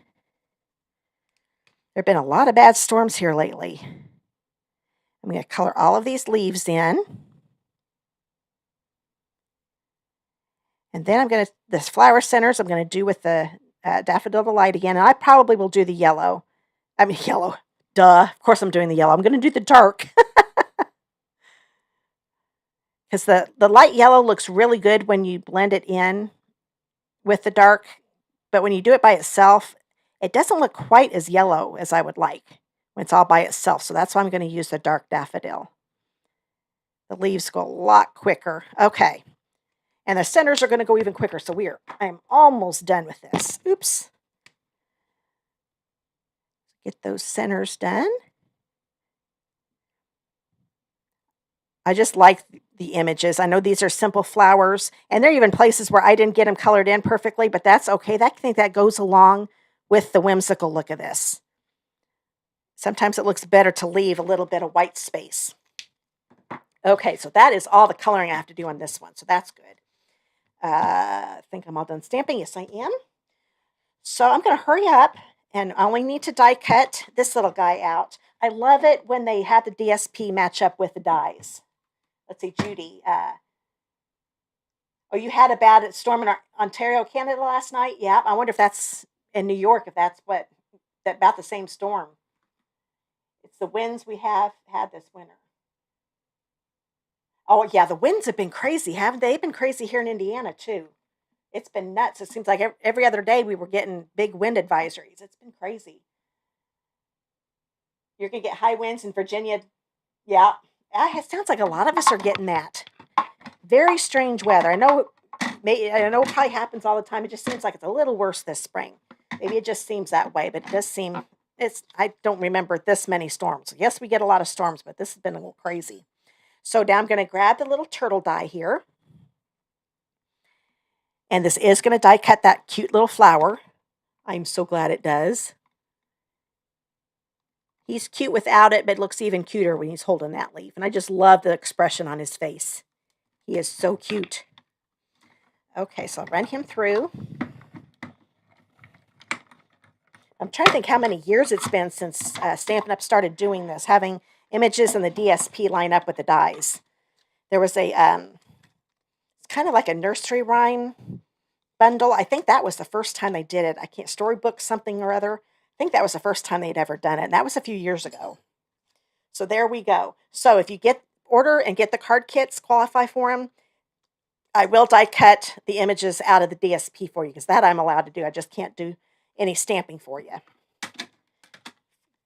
have been a lot of bad storms here lately. I'm going to color all of these leaves in. And then this flower centers, I'm going to do with the Daffodil Delight again. And I probably will do the yellow. Yellow. Duh. Of course I'm doing the yellow. I'm going to do the dark. Because the light yellow looks really good when you blend it in with the dark. But when you do it by itself, it doesn't look quite as yellow as I would like when it's all by itself. So that's why I'm going to use the dark daffodil. The leaves go a lot quicker. Okay. And the centers are going to go even quicker. So I'm almost done with this. Oops. Get those centers done. I just like the images. I know these are simple flowers, and there are even places where I didn't get them colored in perfectly, but that's okay. I think that goes along with the whimsical look of this. Sometimes it looks better to leave a little bit of white space. Okay, so that is all the coloring I have to do on this one, so that's good. I think I'm all done stamping. Yes, I am. So I'm going to hurry up, and I only need to die cut this little guy out. I love it when they have the DSP match up with the dies. Let's see, Judy. You had a bad storm in Ontario, Canada last night? Yeah, I wonder if that's in New York, if that's about the same storm. It's the winds we have had this winter. Oh, yeah, the winds have been crazy, haven't they? They've been crazy here in Indiana, too. It's been nuts. It seems like every other day we were getting big wind advisories. It's been crazy. You're going to get high winds in Virginia. Yeah, it sounds like a lot of us are getting that. Very strange weather. I know it probably happens all the time. It just seems like it's a little worse this spring. Maybe it just seems that way, but it does seem, I don't remember this many storms. Yes, we get a lot of storms, but this has been a little crazy. So now I'm going to grab the little turtle die here. And this is going to die cut that cute little flower. I'm so glad it does. He's cute without it, but looks even cuter when he's holding that leaf. And I just love the expression on his face. He is so cute. Okay, so I'll run him through. I'm trying to think how many years it's been since Stampin' Up! Started doing this, having images and the DSP line up with the dies. There was it's kind of like a nursery rhyme bundle. I think that was the first time they did it. Storybook something or other. I think that was the first time they'd ever done it, and that was a few years ago. So there we go. So if you order and get the card kits, qualify for them, I will die cut the images out of the DSP for you, because that I'm allowed to do. I just can't do any stamping for you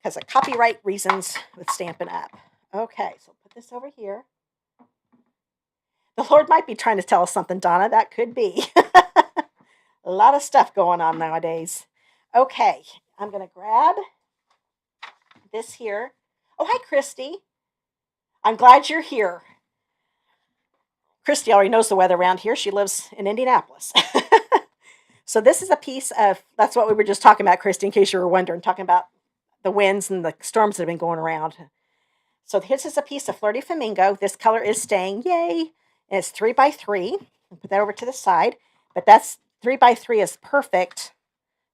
because of copyright reasons with Stampin' Up. Okay, so put this over here. The Lord might be trying to tell us something, Donna. That could be. A lot of stuff going on nowadays. Okay, I'm going to grab this here. Oh, hi, Christy. I'm glad you're here. Christy already knows the weather around here. She lives in Indianapolis. So this is a piece of, that's what we were just talking about, Christy, in case you were wondering, talking about the winds and the storms that have been going around. So this is a piece of Flirty Flamingo. This color is staying, yay. And it's 3x3. I'll put that over to the side. But that's 3x3 is perfect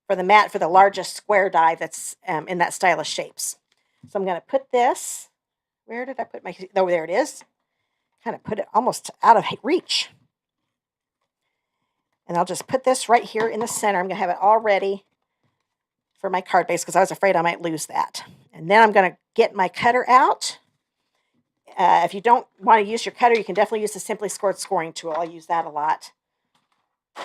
for the mat for the largest square die that's in that style of shapes. So I'm going to put this, where did I put my, oh, there it is. Kind of put it almost out of reach. And I'll just put this right here in the center. I'm going to have it all ready for my card base because I was afraid I might lose that. And then I'm going to get my cutter out. If you don't want to use your cutter, you can definitely use the Simply Scored scoring tool. I use that a lot.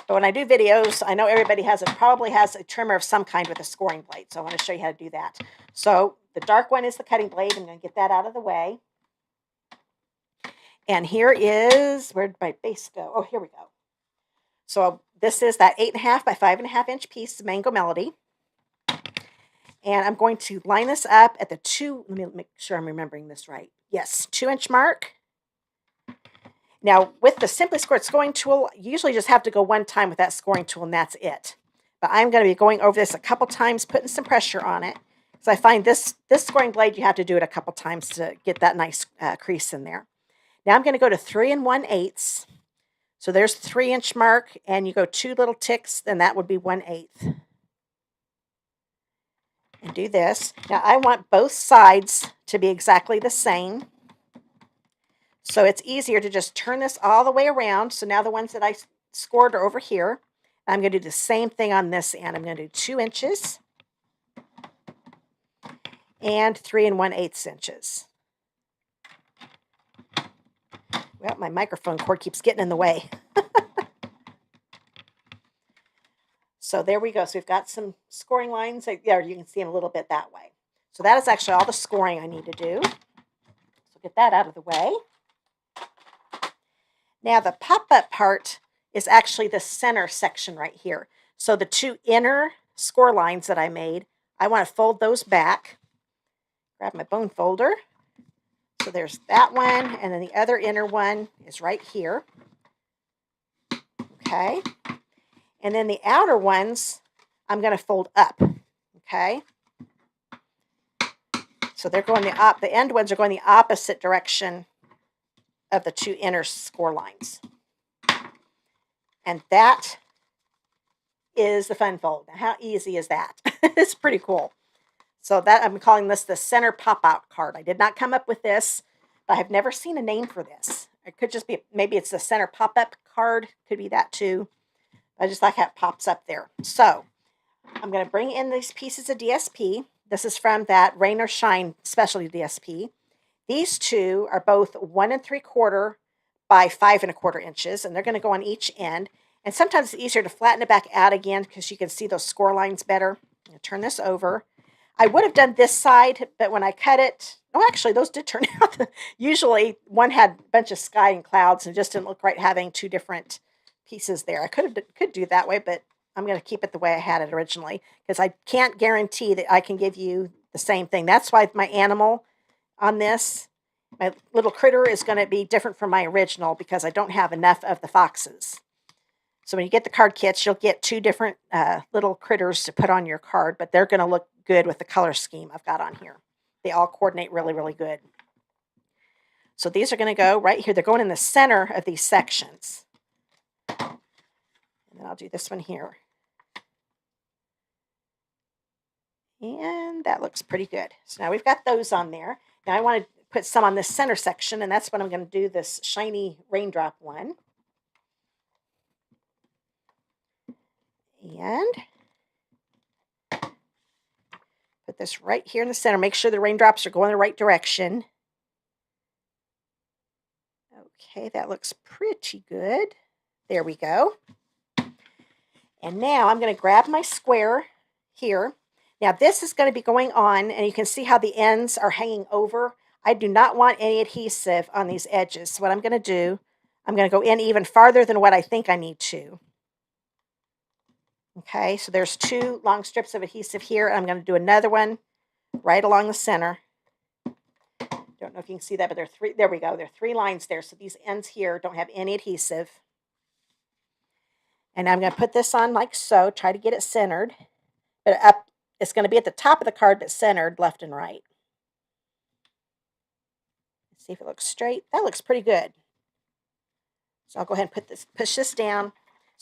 But when I do videos, I know everybody probably has a trimmer of some kind with a scoring blade. So I want to show you how to do that. So the dark one is the cutting blade. I'm going to get that out of the way. And here is, where did my base go? Oh, here we go. So this is that 8.5 by 5.5 inch piece of Mango Melody. And I'm going to line this up at the let me make sure I'm remembering this right. Yes, 2-inch mark. Now, with the Simply Scored scoring tool, you usually just have to go one time with that scoring tool, and that's it. But I'm going to be going over this a couple times, putting some pressure on it. Because I find this scoring blade, you have to do it a couple times to get that nice crease in there. Now I'm going to go to 3 1/8. So there's the 3-inch mark, and you go 2 little ticks, then that would be 1/8. And do this. Now I want both sides to be exactly the same. So it's easier to just turn this all the way around. So now the ones that I scored are over here. I'm going to do the same thing on this end. I'm going to do 2 inches and 3 1/8 inches. Well, my microphone cord keeps getting in the way. So there we go. So we've got some scoring lines. There, you can see them a little bit that way. So that is actually all the scoring I need to do. So get that out of the way. Now the pop-up part is actually the center section right here. So the 2 inner score lines that I made, I want to fold those back. Grab my bone folder. So there's that one, and then the other inner one is right here. Okay. And then the outer ones, I'm going to fold up. Okay. So they're going the end ones are going the opposite direction of the 2 inner score lines. And that is the fun fold. Now, how easy is that? It's pretty cool. So that I'm calling this the center pop-out card. I did not come up with this, but I've never seen a name for this. It could just be, maybe it's the center pop-up card. Could be that too. I just like how it pops up there. So I'm going to bring in these pieces of DSP. This is from that Rain or Shine specialty DSP. These two are both 1 3/4 by 5 1/4 inches, and they're going to go on each end. And sometimes it's easier to flatten it back out again because you can see those score lines better. I'm going to turn this over. I would have done this side, but when I cut it, oh, actually, those did turn out. Usually, one had a bunch of sky and clouds, and it just didn't look right having 2 different pieces there. I could do it that way, but I'm going to keep it the way I had it originally because I can't guarantee that I can give you the same thing. That's why my animal on this, my little critter, is going to be different from my original because I don't have enough of the foxes. So when you get the card kits, you'll get 2 different little critters to put on your card, but they're going to look good with the color scheme I've got on here. They all coordinate really, really good. So these are going to go right here. They're going in the center of these sections. And then I'll do this one here. And that looks pretty good. So now we've got those on there. Now I want to put some on this center section, and that's what I'm going to do, this shiny raindrop one. And put this right here in the center. Make sure the raindrops are going the right direction. Okay, that looks pretty good. There we go. And now I'm going to grab my square here. Now this is going to be going on, and you can see how the ends are hanging over. I do not want any adhesive on these edges. So what I'm going to do, I'm going to go in even farther than what I think I need to. Okay, so there's 2 long strips of adhesive here. I'm going to do another one right along the center. Don't know if you can see that, but there we go. There are 3 lines there. So these ends here don't have any adhesive. And I'm going to put this on like so, try to get it centered. But up, it's going to be at the top of the card, but centered left and right. Let's see if it looks straight. That looks pretty good. So I'll go ahead and push this down.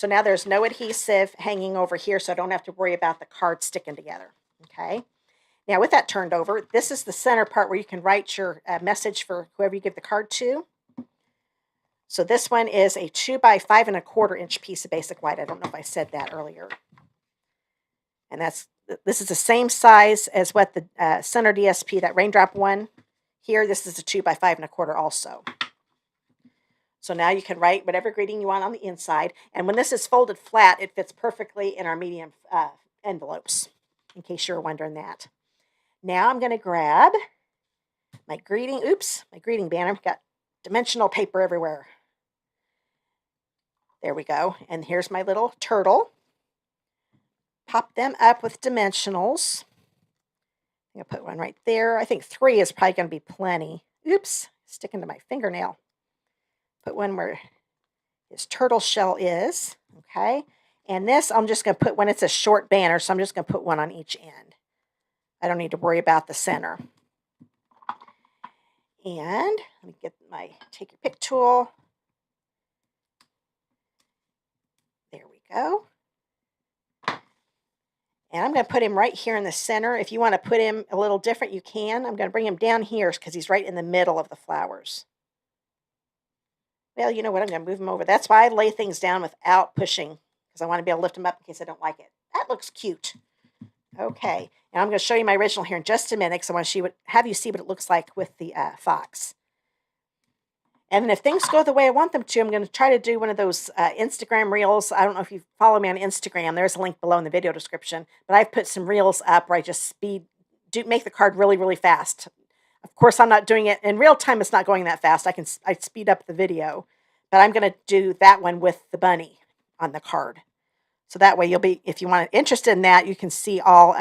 So now there's no adhesive hanging over here, so I don't have to worry about the card sticking together. Okay. Now with that turned over, this is the center part where you can write your message for whoever you give the card to. So this one is a 2 by 5 1/4 inch piece of basic white. I don't know if I said that earlier. And this is the same size as what the center DSP, that Raindrop one. Here, this is a 2 by 5 1/4 also. So now you can write whatever greeting you want on the inside. And when this is folded flat, it fits perfectly in our medium envelopes, in case you're wondering that. Now I'm going to grab my greeting banner. I've got dimensional paper everywhere. There we go. And here's my little turtle. Pop them up with dimensionals. I'm going to put one right there. I think 3 is probably going to be plenty. Oops, sticking to my fingernail. Put one where his turtle shell is. Okay. And this, I'm just going to put when it's a short banner, so I'm just going to put one on each end. I don't need to worry about the center. And let me get my take your pick tool. There we go. And I'm going to put him right here in the center. If you want to put him a little different, you can. I'm going to bring him down here because he's right in the middle of the flowers. Well, you know what? I'm going to move him over. That's why I lay things down without pushing, because I want to be able to lift them up in case I don't like it. That looks cute. Okay. And I'm going to show you my original here in just a minute because I want to have you see what it looks like with the fox. And then if things go the way I want them to, I'm going to try to do one of those Instagram reels. I don't know if you follow me on Instagram. There's a link below in the video description. But I've put some reels up where I just make the card really, really fast. Of course, I'm not doing it in real time. It's not going that fast. I speed up the video. But I'm going to do that one with the bunny on the card. So that way if you want interested in that, you can see all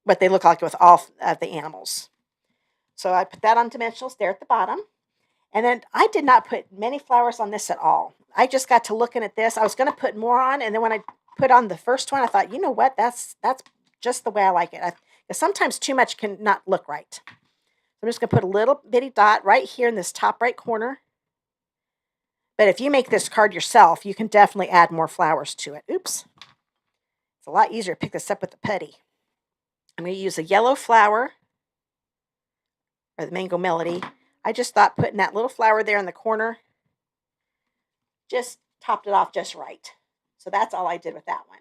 what they look like with all of the animals. So I put that on dimensionals there at the bottom. And then I did not put many flowers on this at all. I just got to looking at this. I was going to put more on, and then when I put on the first one, I thought, you know what? That's just the way I like it. Sometimes too much can not look right. I'm just going to put a little bitty dot right here in this top right corner. But if you make this card yourself, you can definitely add more flowers to it. Oops. It's a lot easier to pick this up with the putty. I'm going to use a yellow flower, or the Mango Melody. I just thought putting that little flower there in the corner just topped it off just right. So that's all I did with that one.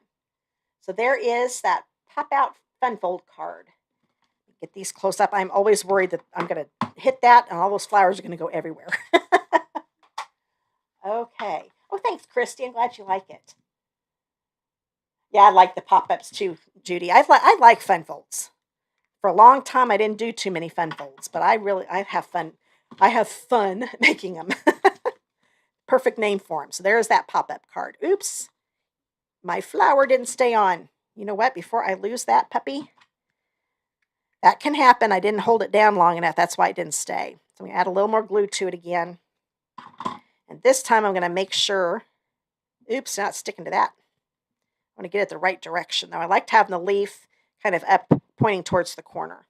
So there is that pop-out fun fold card. Get these close up. I'm always worried that I'm going to hit that and all those flowers are going to go everywhere. Okay. Oh, thanks, Christy. I'm glad you like it. Yeah, I like the pop-ups too, Judy. I like fun folds. For a long time, I didn't do too many fun folds, but I have fun. I have fun making them. Perfect name for them. So there's that pop-up card. Oops. My flower didn't stay on. You know what? Before I lose that puppy, that can happen. I didn't hold it down long enough. That's why it didn't stay. So I'm going to add a little more glue to it again. And this time I'm going to make sure, oops, not sticking to that. I want to get it the right direction. Now I liked having the leaf kind of up, pointing towards the corner.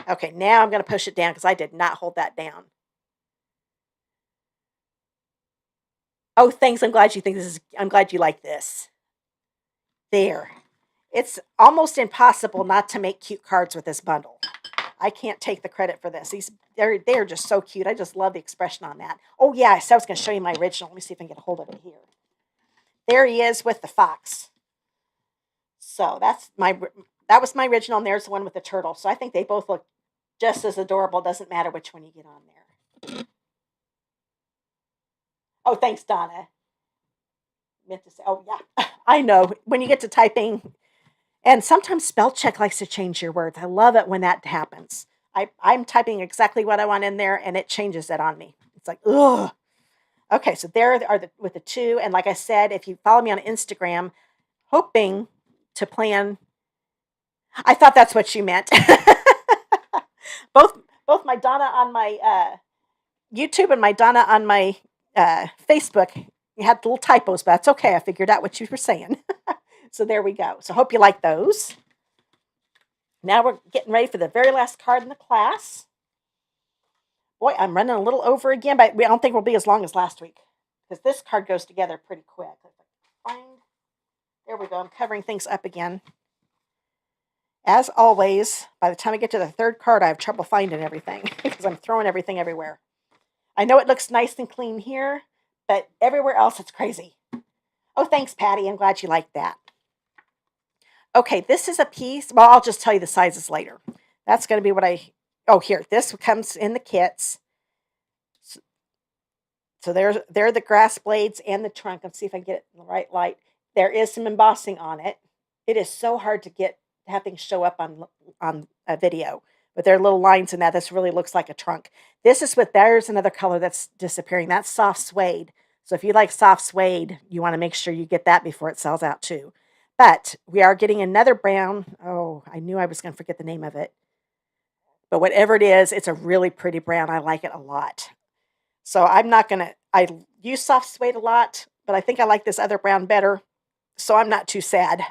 Okay, now I'm going to push it down because I did not hold that down. Oh, thanks. I'm glad you like this. There. It's almost impossible not to make cute cards with this bundle. I can't take the credit for this. They're just so cute. I just love the expression on that. Oh, yeah, I was going to show you my original. Let me see if I can get a hold of it here. There he is with the fox. So that was my original, and there's the one with the turtle. So I think they both look just as adorable. Doesn't matter which one you get on there. Oh, thanks, Donna. Meant to say, oh, yeah. I know. When you get to typing, and sometimes spell check likes to change your words. I love it when that happens. I'm typing exactly what I want in there, and it changes it on me. It's like, ugh. Okay, so there are with the two. And like I said, if you follow me on Instagram, hoping to plan. I thought that's what you meant. both my Donna on my YouTube and my Donna on my Facebook, you had little typos, but that's okay. I figured out what you were saying. So there we go. So hope you like those. Now we're getting ready for the very last card in the class. Boy, I'm running a little over again, but I don't think we'll be as long as last week because this card goes together pretty quick. There we go. I'm covering things up again. As always, by the time I get to the third card, I have trouble finding everything because I'm throwing everything everywhere. I know it looks nice and clean here, but everywhere else it's crazy. Oh, thanks, Patty. I'm glad you liked that. Okay, this is a piece. Well, I'll just tell you the sizes later. That's going to be what here. This comes in the kits. So there are the grass blades and the trunk. Let's see if I can get it in the right light. There is some embossing on it. It is so hard to have things show up on a video, but there are little lines in that. This really looks like a trunk. There's another color that's disappearing. That's soft suede. So if you like soft suede, you want to make sure you get that before it sells out too. But we are getting another brown. Oh, I knew I was going to forget the name of it. But whatever it is, it's a really pretty brown. I like it a lot. So I use soft suede a lot, but I think I like this other brown better. So I'm not too sad.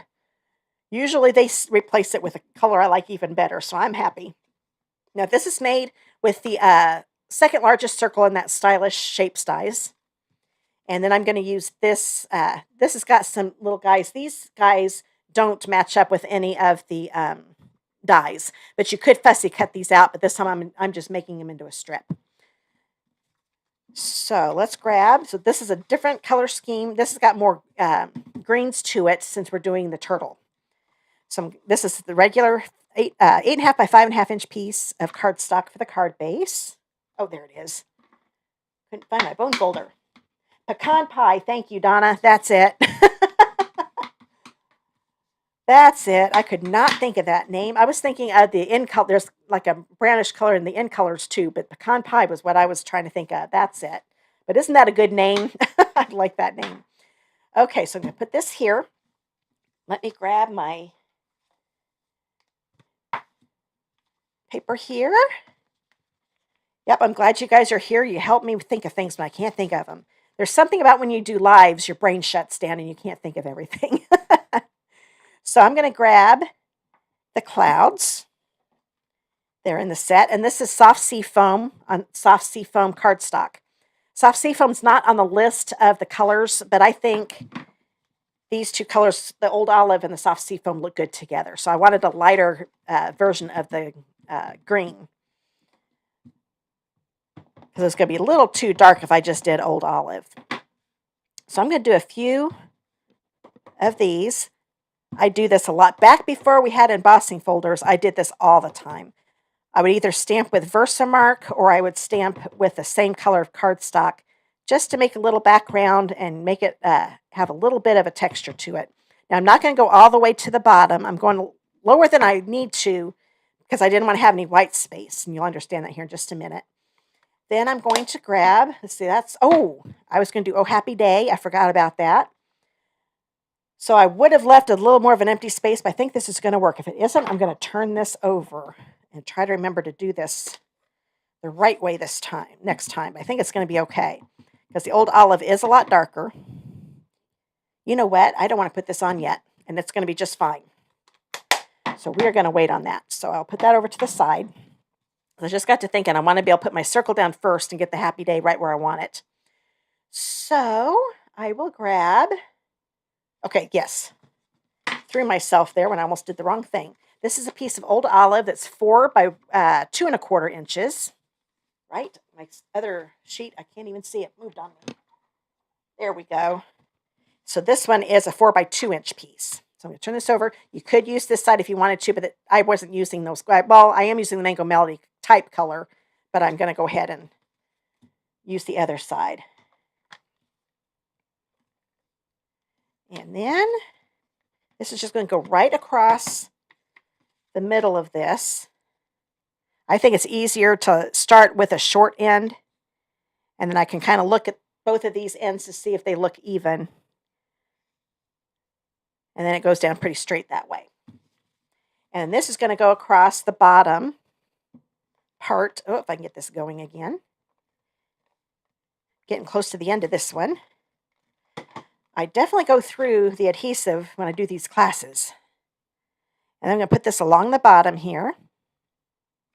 Usually they replace it with a color I like even better, so I'm happy. Now this is made with the second largest circle in that stylish shapes dies. And then I'm going to use this. This has got some little guys. These guys don't match up with any of the dies, but you could fussy cut these out, but this time I'm just making them into a strip. So let's grab. So this is a different color scheme. This has got more greens to it since we're doing the turtle. So this is the regular 8.5 by 5.5 inch piece of cardstock for the card base. Oh, there it is. Couldn't find my bone folder. Pecan pie. Thank you, Donna. That's it. That's it. I could not think of that name. I was thinking of the end color. There's like a brownish color in the end colors too, but pecan pie was what I was trying to think of. That's it. But isn't that a good name? I like that name. Okay, so I'm going to put this here. Let me grab my paper here. Yep, I'm glad you guys are here. You help me think of things when I can't think of them. There's something about when you do lives, your brain shuts down and you can't think of everything. So I'm going to grab the clouds. They're in the set, and this is soft sea foam on soft sea foam cardstock. Soft sea foam's not on the list of the colors, but I think these two colors, the old olive and the soft sea foam, look good together. So I wanted a lighter version of the green, because it's going to be a little too dark if I just did old olive. So I'm going to do a few of these. I do this a lot. Back before we had embossing folders, I did this all the time. I would either stamp with Versamark or I would stamp with the same color of cardstock just to make a little background and make it have a little bit of a texture to it. Now, I'm not going to go all the way to the bottom. I'm going lower than I need to because I didn't want to have any white space, and you'll understand that here in just a minute. Then I'm going to grab, let's see, I was going to do Oh Happy Day. I forgot about that. So I would have left a little more of an empty space, but I think this is going to work. If it isn't, I'm going to turn this over and try to remember to do this the right way next time. I think it's going to be okay because the old olive is a lot darker. You know what? I don't want to put this on yet, and it's going to be just fine. So we are going to wait on that. So I'll put that over to the side. I just got to thinking I want to be able to put my circle down first and get the Happy Day right where I want it. So I will grab... Okay, yes. Threw myself there when I almost did the wrong thing. This is a piece of old olive that's 4 by 2.25 inches. Right? My other sheet, I can't even see it. Moved on me. There we go. So this one is a 4 by 2 inch piece. So I'm going to turn this over. You could use this side if you wanted to, but I wasn't using those. Well, I am using the Mango Melody type color, but I'm going to go ahead and use the other side. And then this is just going to go right across the middle of this. I think it's easier to start with a short end, and then I can kind of look at both of these ends to see if they look even. And then it goes down pretty straight that way. And this is going to go across the bottom part. Oh, if I can get this going again. Getting close to the end of this one. I definitely go through the adhesive when I do these classes. And I'm going to put this along the bottom here.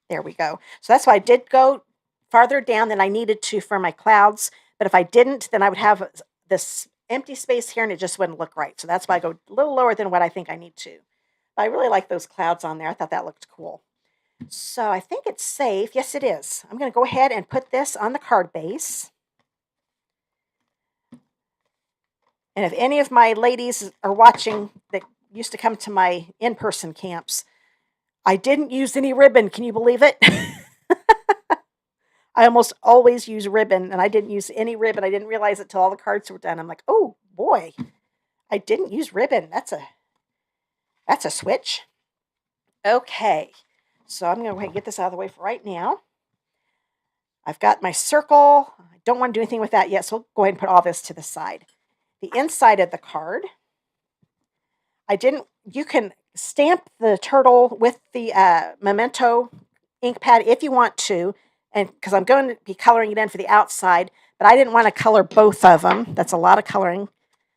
There we go. So that's why I did go farther down than I needed to for my clouds. But if I didn't, then I would have this empty space here and it just wouldn't look right. So that's why I go a little lower than what I think I need to. But I really like those clouds on there. I thought that looked cool. So I think it's safe. Yes, it is. I'm going to go ahead and put this on the card base. And if any of my ladies are watching that used to come to my in-person camps, I didn't use any ribbon. Can you believe it? I almost always use ribbon, and I didn't use any ribbon. I didn't realize it till all the cards were done. I'm like, oh boy, I didn't use ribbon. That's a switch. Okay, so I'm going to go ahead and get this out of the way for right now. I've got my circle. I don't want to do anything with that yet, so we'll go ahead and put all this to the side. The inside of the card, you can stamp the turtle with the Memento ink pad if you want to, and because I'm going to be coloring it in for the outside, but I didn't want to color both of them. That's a lot of coloring.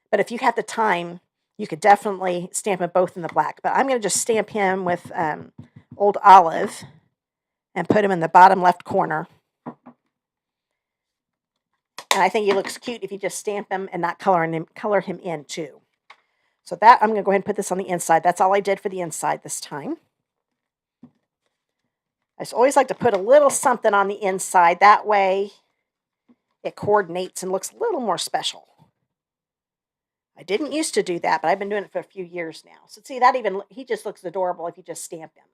But if you have the time, you could definitely stamp them both in the black. But I'm going to just stamp him with Old Olive and put him in the bottom left corner. And I think he looks cute if you just stamp him and not color him in too. So that, I'm going to go ahead and put this on the inside. That's all I did for the inside this time. I just always like to put a little something on the inside. That way it coordinates and looks a little more special. I didn't used to do that, but I've been doing it for a few years now. So see, he just looks adorable if you just stamp him.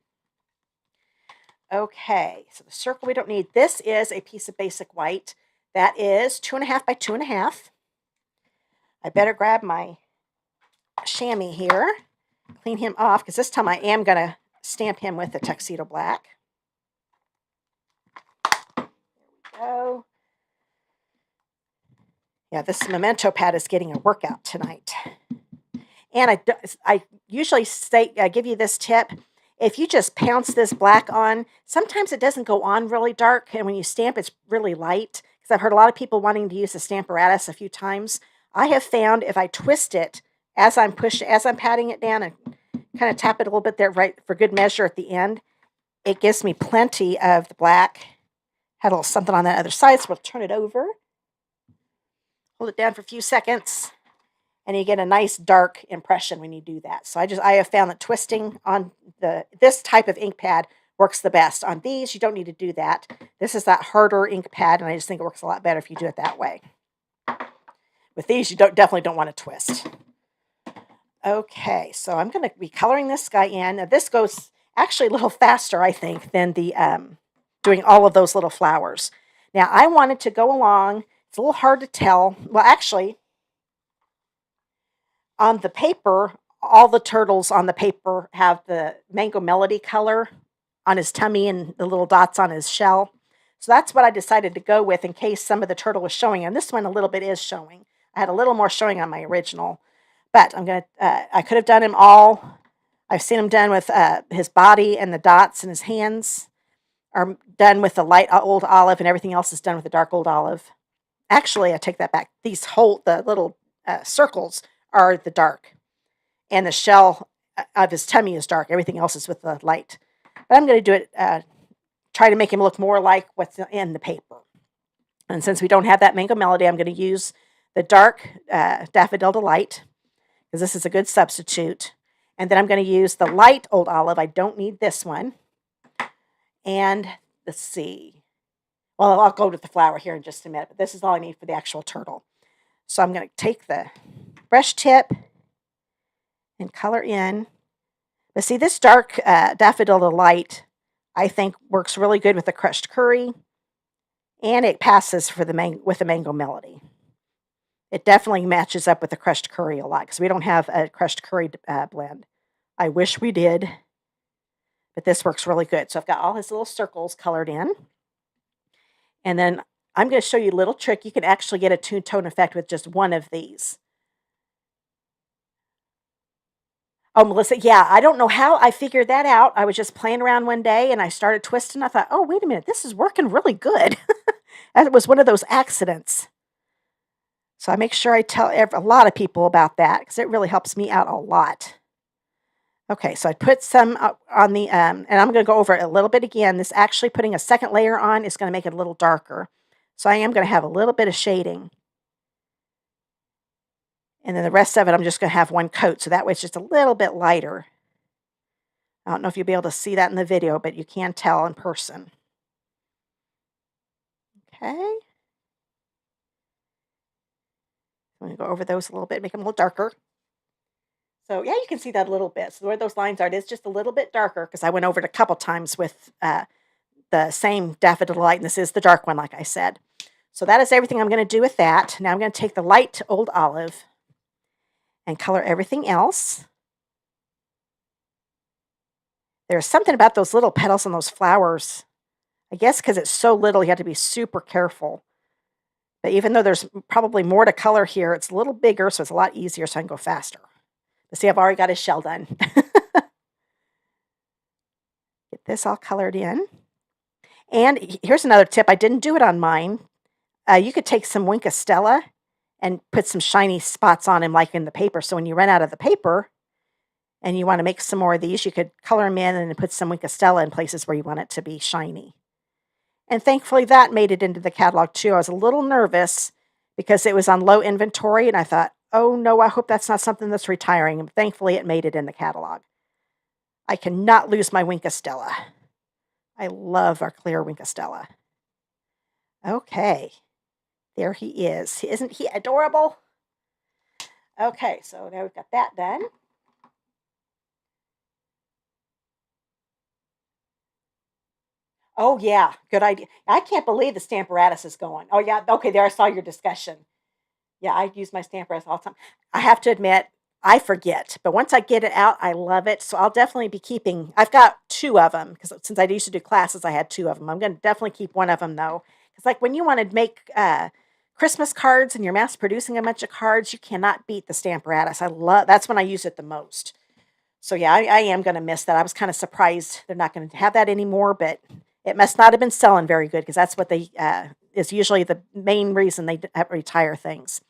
Okay, so the circle we don't need. This is a piece of basic white. That is 2.5 by 2.5. I better grab my chamois here, clean him off, because this time I am going to stamp him with the tuxedo black. There we go. Yeah, this Memento pad is getting a workout tonight. And I usually give you this tip. If you just pounce this black on, sometimes it doesn't go on really dark, and when you stamp, it's really light. Because I've heard a lot of people wanting to use the Stamparatus a few times. I have found if I twist it as I'm patting it down and kind of tap it a little bit there right for good measure at the end, it gives me plenty of the black. Had a little something on that other side, so we'll turn it over. Hold it down for a few seconds, and you get a nice dark impression when you do that. So I have found that twisting on this type of ink pad works the best. On these, you don't need to do that. This is that harder ink pad, and I just think it works a lot better if you do it that way. With these, you definitely don't want to twist. Okay, so I'm going to be coloring this guy in. Now, this goes actually a little faster, I think, than the doing all of those little flowers. Now, I wanted to go along. It's a little hard to tell. Well, actually, on the paper, all the turtles on the paper have the Mango Melody color on his tummy and the little dots on his shell. So that's what I decided to go with in case some of the turtle was showing. And this one a little bit is showing. I had a little more showing on my original. But I could have done him all. I've seen him done with his body and the dots and his hands are done with the light Old Olive, and everything else is done with the dark Old Olive. Actually, I take that back. The little circles are the dark. And the shell of his tummy is dark. Everything else is with the light. But I'm going to do it, try to make him look more like what's in the paper. And since we don't have that Mango Melody, I'm going to use the dark Daffodil Delight, because this is a good substitute. And then I'm going to use the light Old Olive. I don't need this one. And let's see. Well, I'll go with the flower here in just a minute, but this is all I need for the actual turtle. So I'm going to take the brush tip and color in. But see, this dark Daffodil Delight, I think, works really good with the crushed curry, and it passes for with the Mango Melody. It definitely matches up with the crushed curry a lot, because we don't have a crushed curry blend. I wish we did, but this works really good. So I've got all his little circles colored in. And then I'm going to show you a little trick. You can actually get a two-tone effect with just one of these. Oh, Melissa, yeah, I don't know how I figured that out. I was just playing around one day, and I started twisting. I thought, oh, wait a minute, this is working really good. And it was one of those accidents. So I make sure I tell a lot of people about that, because it really helps me out a lot. Okay, so I put some on the, and I'm going to go over it a little bit again. This actually putting a second layer on is going to make it a little darker. So I am going to have a little bit of shading. And then the rest of it, I'm just going to have one coat. So that way it's just a little bit lighter. I don't know if you'll be able to see that in the video, but you can tell in person. Okay. I'm going to go over those a little bit, make them a little darker. So yeah, you can see that a little bit. So where those lines are, it is just a little bit darker because I went over it a couple times with the same Daffodil Light, and this is the dark one, like I said. So that is everything I'm going to do with that. Now I'm going to take the light Old Olive and color everything else. There's something about those little petals on those flowers. I guess because it's so little, you have to be super careful. But even though there's probably more to color here, it's a little bigger, so it's a lot easier, so I can go faster. But see, I've already got his shell done. Get this all colored in. And here's another tip. I didn't do it on mine. You could take some Wink of Stella and put some shiny spots on him like in the paper. So when you run out of the paper and you want to make some more of these, you could color them in and then put some Wink of Stella in places where you want it to be shiny. And thankfully that made it into the catalog too. I was a little nervous because it was on low inventory and I thought, oh no, I hope that's not something that's retiring. And thankfully it made it in the catalog. I cannot lose my Wink of Stella. I love our clear Wink of Stella. Okay, there he is. Isn't he adorable? Okay, so now we've got that done. Oh, yeah, good idea. I can't believe the Stamparatus is going. Oh, yeah, okay, there I saw your discussion. Yeah, I use my Stamparatus all the time. I have to admit, I forget, but once I get it out, I love it. So I'll definitely be keeping, I've got 2 of them, because since I used to do classes, I had 2 of them. I'm going to definitely keep one of them, though. It's like when you want to make Christmas cards and you're mass producing a bunch of cards, you cannot beat the Stamparatus. That's when I use it the most. So yeah, I am going to miss that. I was kind of surprised they're not going to have that anymore, but it must not have been selling very good because that's what they is usually the main reason they retire things.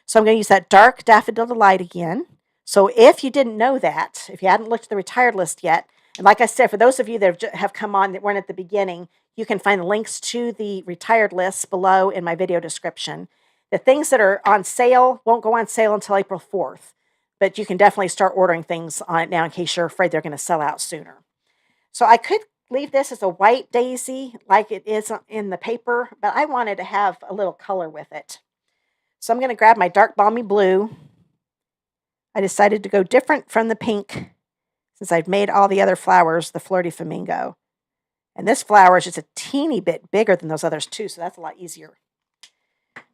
So I'm going to use that dark Daffodil Delight again. So if you didn't know that, if you hadn't looked at the retired list yet, and like I said, for those of you that have come on that weren't at the beginning, you can find the links to the retired lists below in my video description. The things that are on sale won't go on sale until April 4th, but you can definitely start ordering things on it now in case you're afraid they're going to sell out sooner. So I could leave this as a white daisy like it is in the paper, but I wanted to have a little color with it. So I'm going to grab my dark balmy blue. I decided to go different from the pink since I've made all the other flowers the Flirty Flamingo. And this flower is just a teeny bit bigger than those others too, so that's a lot easier.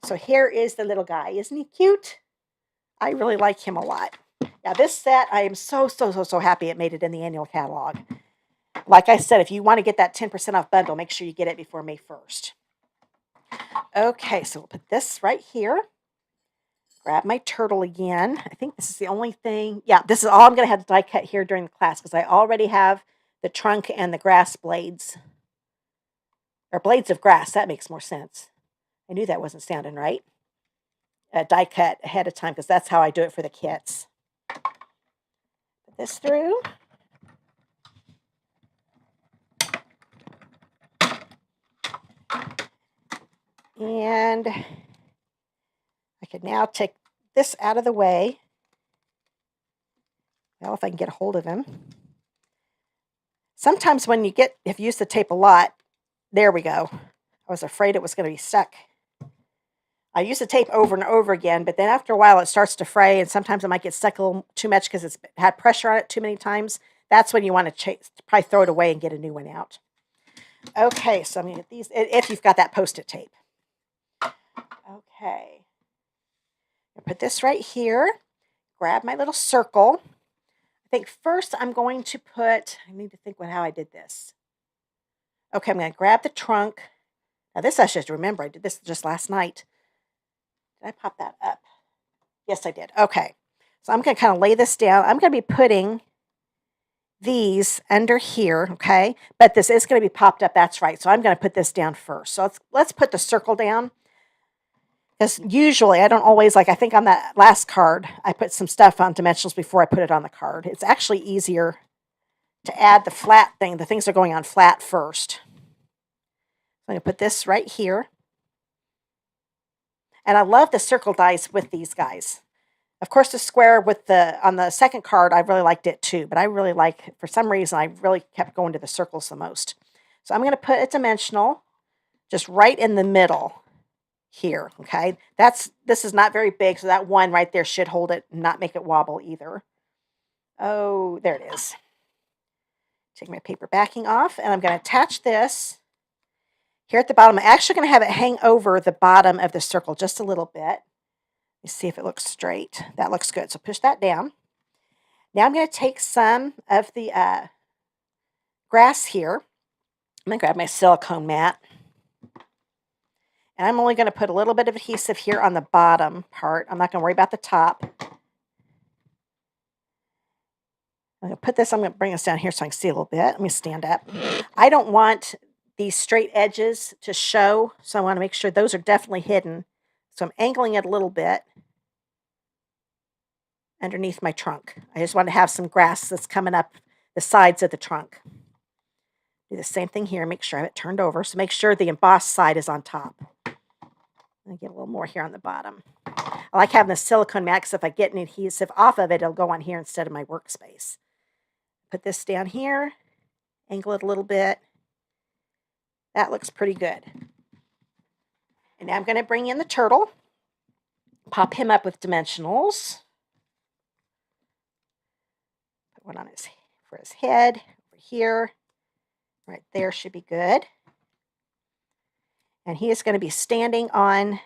So here is the little guy. Isn't he cute? I really like him a lot. Now this set, I am so happy it made it in the annual catalog. Like I said, if you want to get that 10% off bundle, make sure you get it before May 1st. Okay, so we'll put this right here. Grab my turtle again. I think this is the only thing. Yeah, this is all I'm going to have to die cut here during the class because I already have the trunk and the grass blades. Or blades of grass. That makes more sense. I knew that wasn't sounding right. Die cut ahead of time because that's how I do it for the kits. Put this through. And I could now take this out of the way. Well, if I can get a hold of him. Sometimes when if you use the tape a lot, there we go. I was afraid it was going to be stuck. I use the tape over and over again, but then after a while it starts to fray, and sometimes it might get stuck a little too much because it's had pressure on it too many times. That's when you want to probably throw it away and get a new one out. Okay, so I'm going to get these, if you've got that Post-it tape. Okay. I'll put this right here. Grab my little circle. I think first I'm going to put, I need to think how I did this. Okay, I'm going to grab the trunk. Now this I should remember. I did this just last night. Did I pop that up? Yes, I did. Okay. So I'm going to kind of lay this down. I'm going to be putting these under here, okay? But this is going to be popped up. That's right. So I'm going to put this down first. So let's put the circle down. Because usually, I don't always, I think on that last card, I put some stuff on dimensionals before I put it on the card. It's actually easier to add the flat thing. The things are going on flat first. I'm going to put this right here. And I love the circle dies with these guys. Of course, the square with on the second card, I really liked it too, but I really like, for some reason, I really kept going to the circles the most. So I'm going to put a dimensional just right in the middle here, okay? This is not very big, so that one right there should hold it and not make it wobble either. Oh, there it is. Take my paper backing off, and I'm going to attach this here at the bottom. I'm actually going to have it hang over the bottom of the circle just a little bit. Let's see if it looks straight. That looks good. So push that down. Now I'm going to take some of the grass here. I'm going to grab my silicone mat. And I'm only going to put a little bit of adhesive here on the bottom part. I'm not going to worry about the top. I'm going to put this, I'm going to bring this down here so I can see a little bit. Let me stand up. I don't want these straight edges to show, so I want to make sure those are definitely hidden. So I'm angling it a little bit underneath my trunk. I just want to have some grass that's coming up the sides of the trunk. Do the same thing here. Make sure I have it turned over. So make sure the embossed side is on top. I'll get a little more here on the bottom. I like having the silicone mat because if I get an adhesive off of it, it'll go on here instead of my workspace. Put this down here, angle it a little bit. That looks pretty good. And now I'm going to bring in the turtle, pop him up with dimensionals. Put one on for his head, over here. Right there should be good. And he is going to be standing on,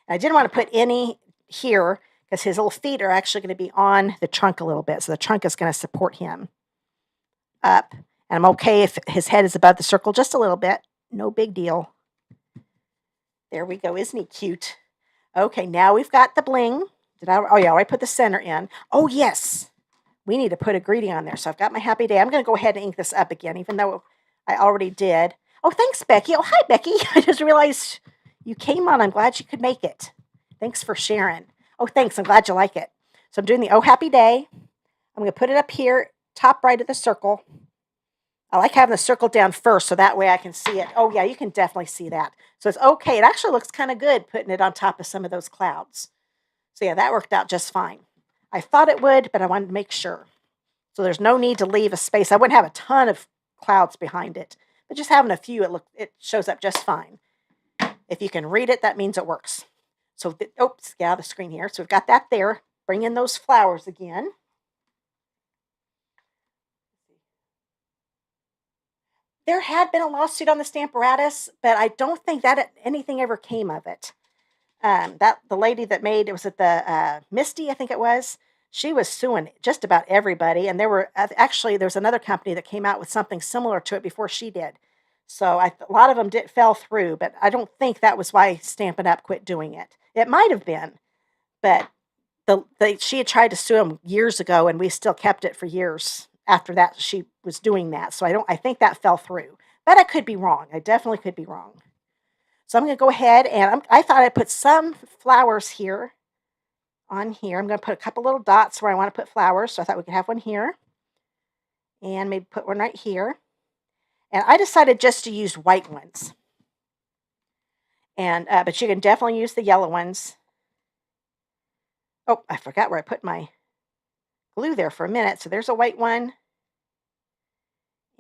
I didn't want to put any here because his little feet are actually going to be on the trunk a little bit. So the trunk is going to support him up. And I'm okay if his head is above the circle just a little bit. No big deal. There we go. Isn't he cute? Okay, now we've got the bling. Oh yeah, I put the center in. Oh yes, we need to put a greeting on there. So I've got my happy day. I'm going to go ahead and ink this up again, even though I already did. Oh, thanks, Becky. Oh, hi, Becky. I just realized you came on. I'm glad you could make it. Thanks for sharing. Oh, thanks. I'm glad you like it. So I'm doing the Oh, happy day. I'm going to put it up here, top right of the circle. I like having the circle down first so that way I can see it. Oh, yeah, you can definitely see that. So it's okay. It actually looks kind of good putting it on top of some of those clouds. So, yeah, that worked out just fine. I thought it would, but I wanted to make sure. So there's no need to leave a space. I wouldn't have a ton of clouds behind it. But just having a few, it shows up just fine. If you can read it, that means it works. So, oops, get out of the screen here. So we've got that there. Bring in those flowers again. There had been a lawsuit on the Stamparatus, but I don't think that anything ever came of it. The lady that made, it was at the Misty, I think it was. She was suing just about everybody, and there was another company that came out with something similar to it before she did. So a lot of them fell through, but I don't think that was why Stampin' Up! Quit doing it. It might have been, but she had tried to sue them years ago, and we still kept it for years after that. She was doing that, so I think that fell through. But I could be wrong. I definitely could be wrong. So I'm going to go ahead and I thought I'd put some flowers here. On here, I'm going to put a couple little dots where I want to put flowers. So I thought we could have one here. And maybe put one right here. And I decided just to use white ones. And but you can definitely use the yellow ones. Oh, I forgot where I put my glue there for a minute. So there's a white one.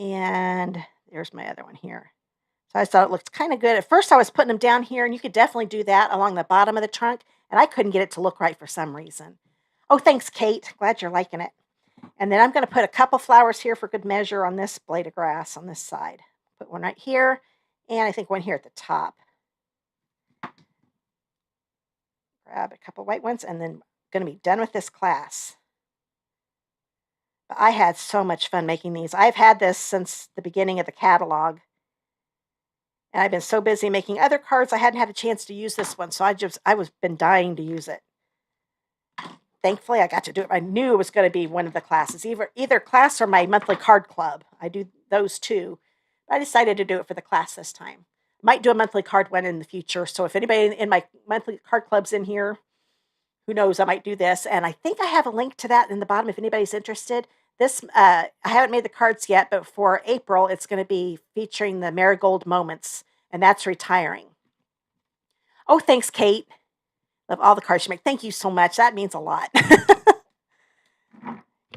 And there's my other one here. So I thought it looked kind of good. At first I was putting them down here, and you could definitely do that along the bottom of the trunk. And I couldn't get it to look right for some reason. Oh, thanks, Kate. Glad you're liking it. And then I'm going to put a couple flowers here for good measure on this blade of grass on this side. Put one right here, and I think one here at the top. Grab a couple white ones, and then going to be done with this class. But I had so much fun making these. I've had this since the beginning of the catalog. And I've been so busy making other cards, I hadn't had a chance to use this one. So I was been dying to use it. Thankfully, I got to do it. I knew it was going to be one of the classes, either class or my monthly card club. I do those too. But I decided to do it for the class this time. Might do a monthly card one in the future. So if anybody in my monthly card club's in here, who knows, I might do this. And I think I have a link to that in the bottom if anybody's interested. This, I haven't made the cards yet, but for April, it's going to be featuring the Marigold Moments, and that's retiring. Oh, thanks, Kate. Love all the cards you make. Thank you so much. That means a lot.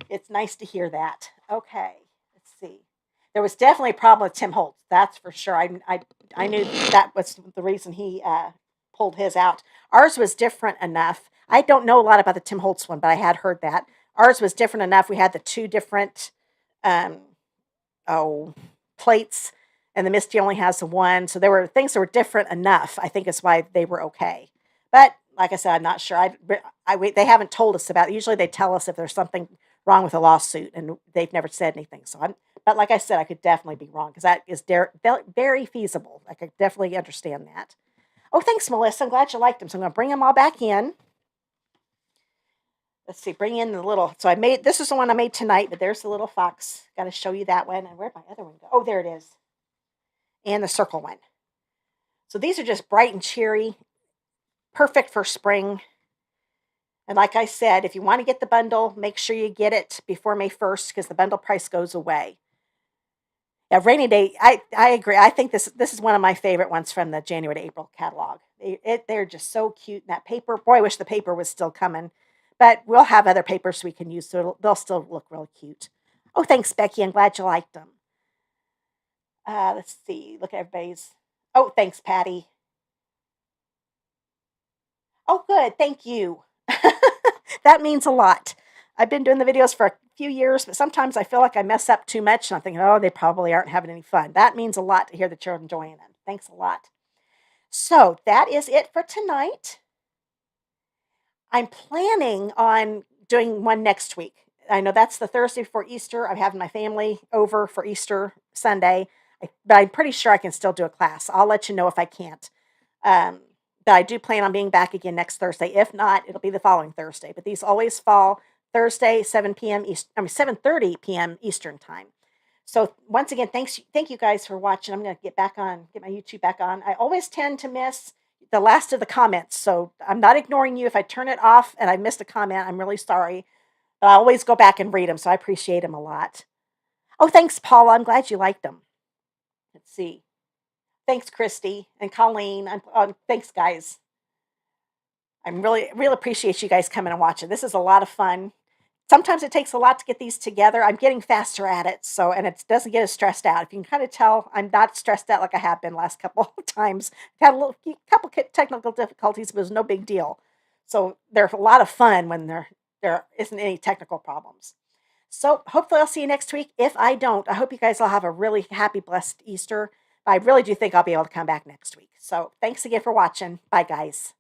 It's nice to hear that. Okay, let's see. There was definitely a problem with Tim Holtz. That's for sure. I knew that was the reason he pulled his out. Ours was different enough. I don't know a lot about the Tim Holtz one, but I had heard that. Ours was different enough. We had the two different um, plates, and the Misty only has the one. So there were things that were different enough. I think is why they were okay. But like I said, I'm not sure. They haven't told us about it. Usually they tell us if there's something wrong with a lawsuit, and they've never said anything. But like I said, I could definitely be wrong because that is very feasible. I could definitely understand that. Oh, thanks, Melissa. I'm glad you liked them. So I'm going to bring them all back in. Let's see, bring in the little, so this is the one I made tonight, but there's the little fox. Got to show you that one. And where'd my other one go? Oh, there it is. And the circle one. So these are just bright and cheery, perfect for spring. And like I said, if you want to get the bundle, make sure you get it before May 1st because the bundle price goes away. Yeah, Rainy Day, I agree. I think this is one of my favorite ones from the January to April catalog. They're just so cute. And that paper, boy, I wish the paper was still coming. But we'll have other papers we can use, so they'll still look really cute. Oh, thanks, Becky. I'm glad you liked them. Let's see. Look at everybody's. Oh, thanks, Patty. Oh, good. Thank you. That means a lot. I've been doing the videos for a few years, but sometimes I feel like I mess up too much, and I'm thinking, oh, they probably aren't having any fun. That means a lot to hear that you're enjoying them. Thanks a lot. So that is it for tonight. I'm planning on doing one next week. I know that's the Thursday before Easter. I'm having my family over for Easter Sunday, but I'm pretty sure I can still do a class. I'll let you know if I can't. But I do plan on being back again next Thursday. If not, it'll be the following Thursday. But these always fall Thursday, 7 p.m. 7:30 p.m. Eastern time. So once again, thank you guys for watching. I'm going to get my YouTube back on. I always tend to miss the last of the comments, so I'm not ignoring you. If I turn it off and I missed a comment, I'm really sorry. But I always go back and read them, so I appreciate them a lot. Oh, thanks, Paula. I'm glad you liked them. Let's see. Thanks, Christy and Colleen. Thanks, guys. I really appreciate you guys coming and watching. This is a lot of fun. Sometimes it takes a lot to get these together. I'm getting faster at it, and it doesn't get as stressed out. If you can kind of tell, I'm not stressed out like I have been last couple of times. I've had a couple technical difficulties, but it was no big deal. So they're a lot of fun when there isn't any technical problems. So hopefully I'll see you next week. If I don't, I hope you guys all have a really happy, blessed Easter. I really do think I'll be able to come back next week. So thanks again for watching. Bye, guys.